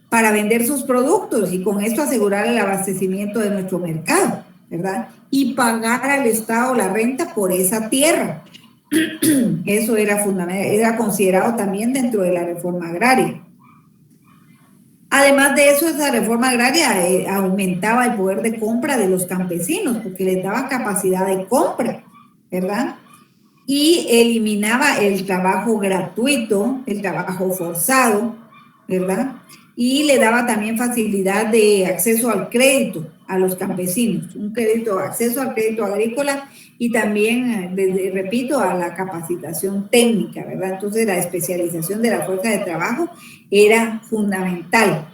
para vender sus productos y con esto asegurar el abastecimiento de nuestro mercado, ¿verdad? Y pagar al Estado la renta por esa tierra. Eso era fundamental, era considerado también dentro de la reforma agraria. Además de eso, esa reforma agraria aumentaba el poder de compra de los campesinos porque les daba capacidad de compra, ¿verdad? Y eliminaba el trabajo gratuito, el trabajo forzado, ¿verdad? Y le daba también facilidad de acceso al crédito a los campesinos, acceso al crédito agrícola y también, repito, a la capacitación técnica, ¿verdad? Entonces la especialización de la fuerza de trabajo era fundamental.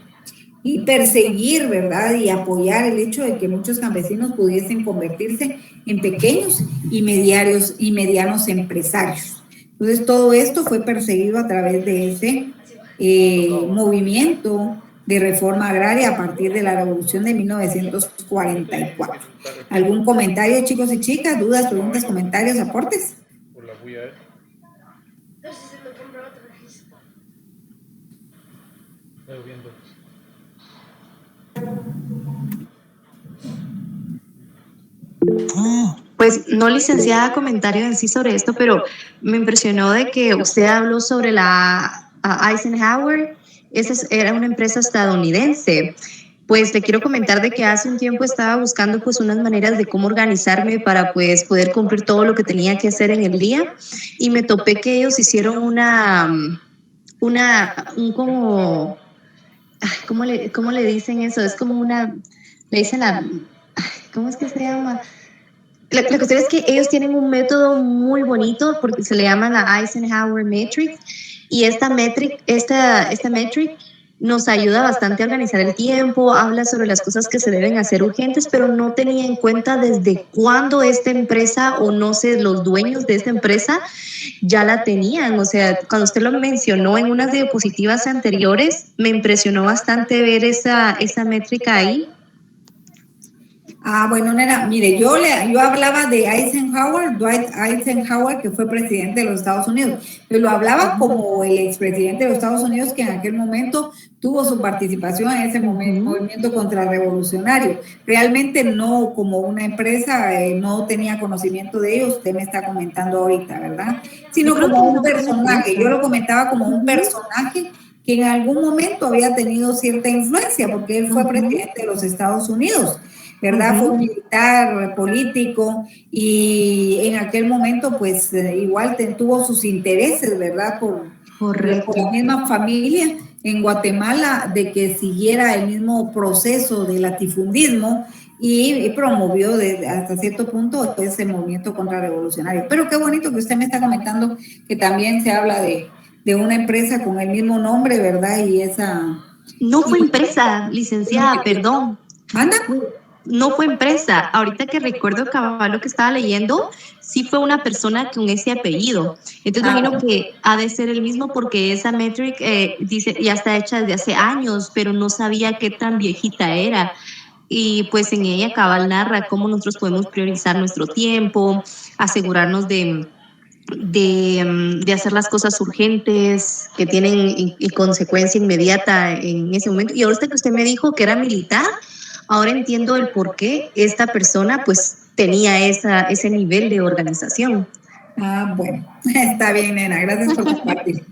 Y perseguir, ¿verdad? Y apoyar el hecho de que muchos campesinos pudiesen convertirse en pequeños y medianos empresarios. Entonces, todo esto fue perseguido a través de ese movimiento de reforma agraria a partir de la Revolución de 1944. ¿Algún comentario, chicos y chicas? ¿Dudas, preguntas, comentarios, aportes?
Por la bulla esa. Estoy viendo.
Pues no, licenciada, comentario en sí sobre esto, pero me impresionó de que usted habló sobre la Eisenhower. Esa era una empresa estadounidense. Pues le quiero comentar de que hace un tiempo estaba buscando pues unas maneras de cómo organizarme para pues poder cumplir todo lo que tenía que hacer en el día, y me topé que ellos hicieron como, ¿cómo le dicen eso? Es como le dicen ¿cómo es que se llama? La cuestión es que ellos tienen un método muy bonito porque se le llama la Eisenhower Matrix, y esta metric nos ayuda bastante a organizar el tiempo, habla sobre las cosas que se deben hacer urgentes, pero no tenía en cuenta desde cuándo esta empresa, o no sé, los dueños de esta empresa ya la tenían. O sea, cuando usted lo mencionó en unas diapositivas anteriores, me impresionó bastante ver esa métrica ahí.
Bueno, nena, mire, yo hablaba de Eisenhower, Dwight Eisenhower, que fue presidente de los Estados Unidos, pero lo hablaba como el expresidente de los Estados Unidos, que en aquel momento tuvo su participación en ese movimiento contrarrevolucionario. Realmente no como una empresa, no tenía conocimiento de ellos, usted me está comentando ahorita, ¿verdad? Sino como un personaje, yo lo comentaba como un personaje que en algún momento había tenido cierta influencia, porque él fue presidente de los Estados Unidos, ¿verdad? Fue un militar, político, y en aquel momento pues igual tuvo sus intereses, ¿verdad? Por la misma familia en Guatemala, de que siguiera el mismo proceso de latifundismo, y promovió hasta cierto punto ese movimiento contrarrevolucionario. Pero qué bonito que usted me está comentando que también se habla de una empresa con el mismo nombre, ¿verdad? Y esa...
No fue empresa, licenciada, perdón.
¿Anda?
No fue empresa. Ahorita que recuerdo cabal lo que estaba leyendo, sí fue una persona con ese apellido. Entonces imagino que ha de ser el mismo, porque esa metric dice ya está hecha desde hace años, pero no sabía qué tan viejita era. Y pues en ella cabal narra cómo nosotros podemos priorizar nuestro tiempo, asegurarnos de hacer las cosas urgentes que tienen consecuencia inmediata en ese momento. Y ahorita que usted me dijo que era militar, ahora entiendo el por qué esta persona pues tenía ese nivel de organización.
Bueno, está bien, nena, gracias por compartir.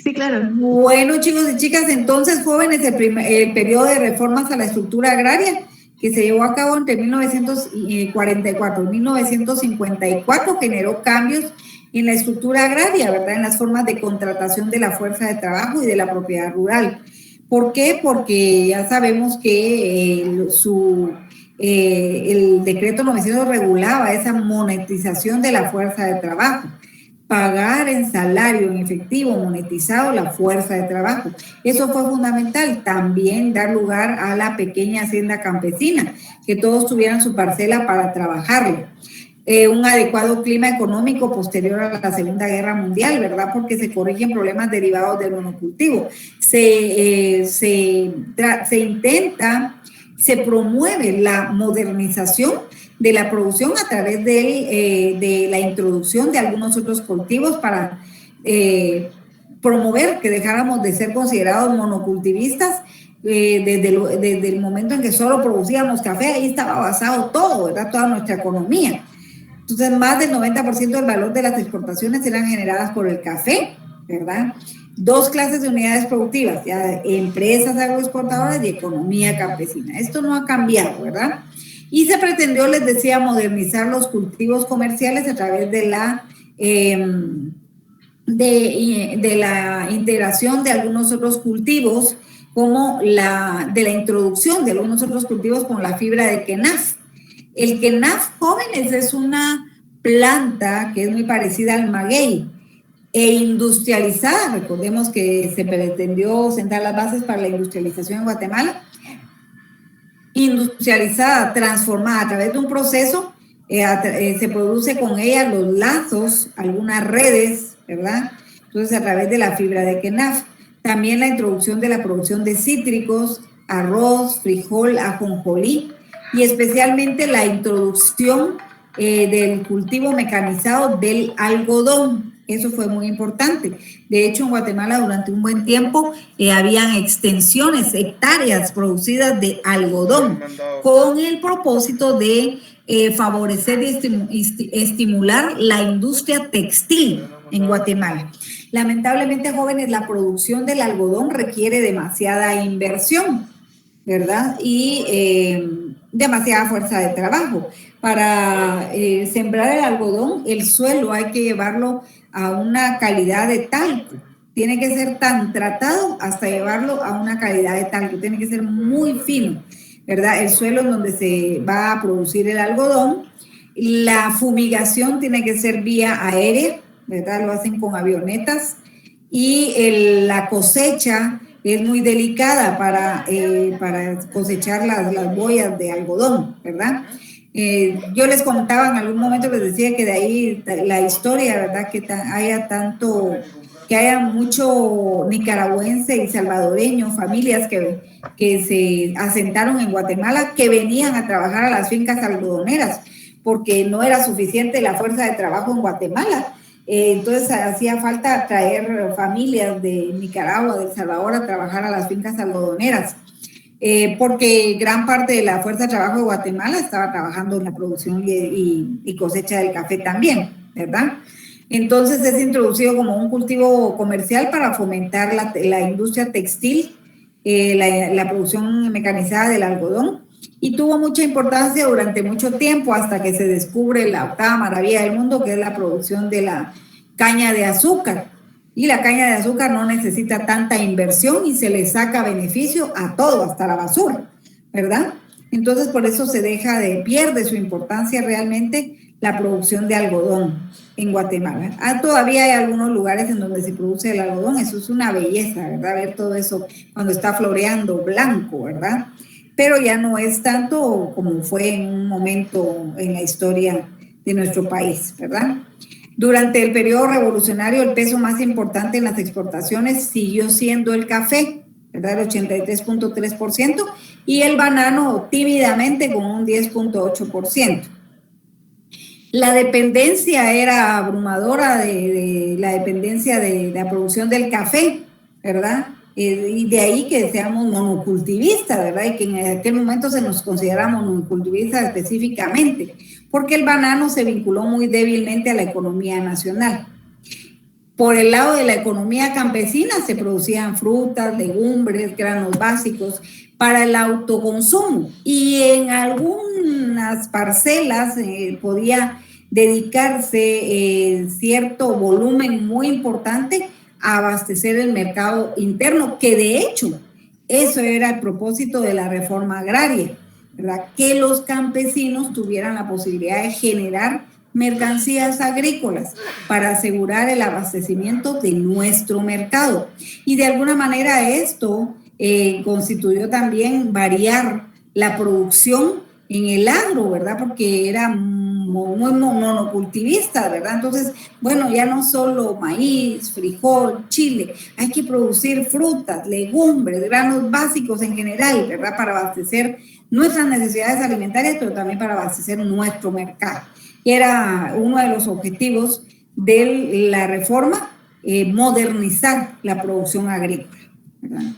Sí, claro.
Bueno, chicos y chicas, entonces, jóvenes, el periodo de reformas a la estructura agraria que se llevó a cabo entre 1944 y 1954 generó cambios en la estructura agraria, ¿verdad? En las formas de contratación de la fuerza de trabajo y de la propiedad rural. ¿Por qué? Porque ya sabemos que el decreto 900 regulaba esa monetización de la fuerza de trabajo, pagar en salario, en efectivo, monetizado la fuerza de trabajo. Eso fue fundamental. También dar lugar a la pequeña hacienda campesina, que todos tuvieran su parcela para trabajarla. Un adecuado clima económico posterior a la Segunda Guerra Mundial, ¿verdad? Porque se corrigen problemas derivados del monocultivo. Se promueve la modernización de la producción a través de la introducción de algunos otros cultivos para promover que dejáramos de ser considerados monocultivistas. Desde el momento en que solo producíamos café, ahí estaba basado todo, ¿verdad? Toda nuestra economía. Entonces, más del 90% del valor de las exportaciones eran generadas por el café, ¿verdad? Dos clases de unidades productivas, ya empresas agroexportadoras y economía campesina. Esto no ha cambiado, ¿verdad? Y se pretendió, les decía, modernizar los cultivos comerciales a través de la integración de algunos otros cultivos, como de la introducción de algunos otros cultivos con la fibra de kenaf. El kenaf, jóvenes, es una planta que es muy parecida al maguey e industrializada. Recordemos que se pretendió sentar las bases para la industrialización en Guatemala. Industrializada, transformada a través de un proceso, se produce con ella los lazos, algunas redes, ¿verdad? Entonces, a través de la fibra de kenaf. También la introducción de la producción de cítricos, arroz, frijol, ajonjolí, y especialmente la introducción del cultivo mecanizado del algodón. Eso fue muy importante. De hecho, en Guatemala durante un buen tiempo habían extensiones, hectáreas producidas de algodón, con el propósito de favorecer y estimular la industria textil en Guatemala. Lamentablemente, jóvenes, la producción del algodón requiere demasiada inversión, ¿verdad? Y demasiada fuerza de trabajo. Para sembrar el algodón, el suelo hay que llevarlo a una calidad de talco. Tiene que ser tan tratado hasta llevarlo a una calidad de talco. Tiene que ser muy fino, ¿verdad? El suelo en donde se va a producir el algodón. La fumigación tiene que ser vía aérea, ¿verdad? Lo hacen con avionetas. Y la cosecha es muy delicada para cosechar las boyas de algodón, ¿verdad? Yo les comentaba en algún momento, les decía que de ahí la historia, ¿verdad? Que haya mucho nicaragüense y salvadoreño, familias que se asentaron en Guatemala, que venían a trabajar a las fincas algodoneras, porque no era suficiente la fuerza de trabajo en Guatemala. Entonces hacía falta traer familias de Nicaragua, de El Salvador, a trabajar a las fincas algodoneras, porque gran parte de la fuerza de trabajo de Guatemala estaba trabajando en la producción y cosecha del café también, ¿verdad? Entonces es introducido como un cultivo comercial para fomentar la industria textil, la producción mecanizada del algodón, y tuvo mucha importancia durante mucho tiempo hasta que se descubre la octava maravilla del mundo, que es la producción de la caña de azúcar. Y la caña de azúcar no necesita tanta inversión y se le saca beneficio a todo, hasta la basura, ¿verdad? Entonces, por eso pierde su importancia realmente la producción de algodón en Guatemala. Todavía hay algunos lugares en donde se produce el algodón. Eso es una belleza, ¿verdad? Ver todo eso cuando está floreando blanco, ¿verdad? Pero ya no es tanto como fue en un momento en la historia de nuestro país, ¿verdad? Durante el periodo revolucionario, el peso más importante en las exportaciones siguió siendo el café, ¿verdad? El 83.3%, y el banano tímidamente con un 10.8%. La dependencia era abrumadora de la dependencia de la producción del café, ¿verdad? Y de ahí que seamos monocultivistas, ¿verdad? Y que en aquel momento se nos considera monocultivistas específicamente, porque el banano se vinculó muy débilmente a la economía nacional. Por el lado de la economía campesina se producían frutas, legumbres, granos básicos para el autoconsumo, y en algunas parcelas podía dedicarse cierto volumen muy importante a abastecer el mercado interno, que de hecho eso era el propósito de la reforma agraria, ¿verdad? Que los campesinos tuvieran la posibilidad de generar mercancías agrícolas para asegurar el abastecimiento de nuestro mercado. Y de alguna manera esto constituyó también variar la producción en el agro, ¿verdad? Porque era muy monocultivistas, ¿verdad? Entonces, bueno, ya no solo maíz, frijol, chile, hay que producir frutas, legumbres, granos básicos en general, ¿verdad? Para abastecer nuestras necesidades alimentarias, pero también para abastecer nuestro mercado. Y era uno de los objetivos de la reforma, modernizar la producción agrícola, ¿verdad?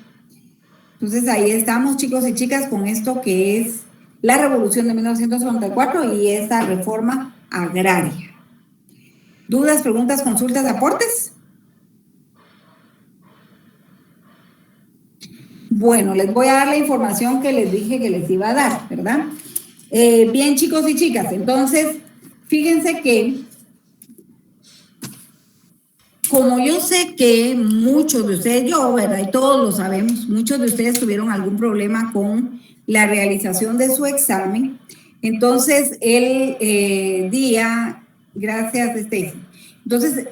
Entonces ahí estamos, chicos y chicas, con esto que es la revolución de 1994 y esta reforma agraria. ¿Dudas, preguntas, consultas, aportes? Bueno, les voy a dar la información que les dije que les iba a dar, ¿verdad? Bien, chicos y chicas, entonces, fíjense que como yo sé que muchos de ustedes, yo, ¿verdad? Y todos lo sabemos, muchos de ustedes tuvieron algún problema con la realización de su examen. Entonces, el día, gracias, Stacy. Entonces,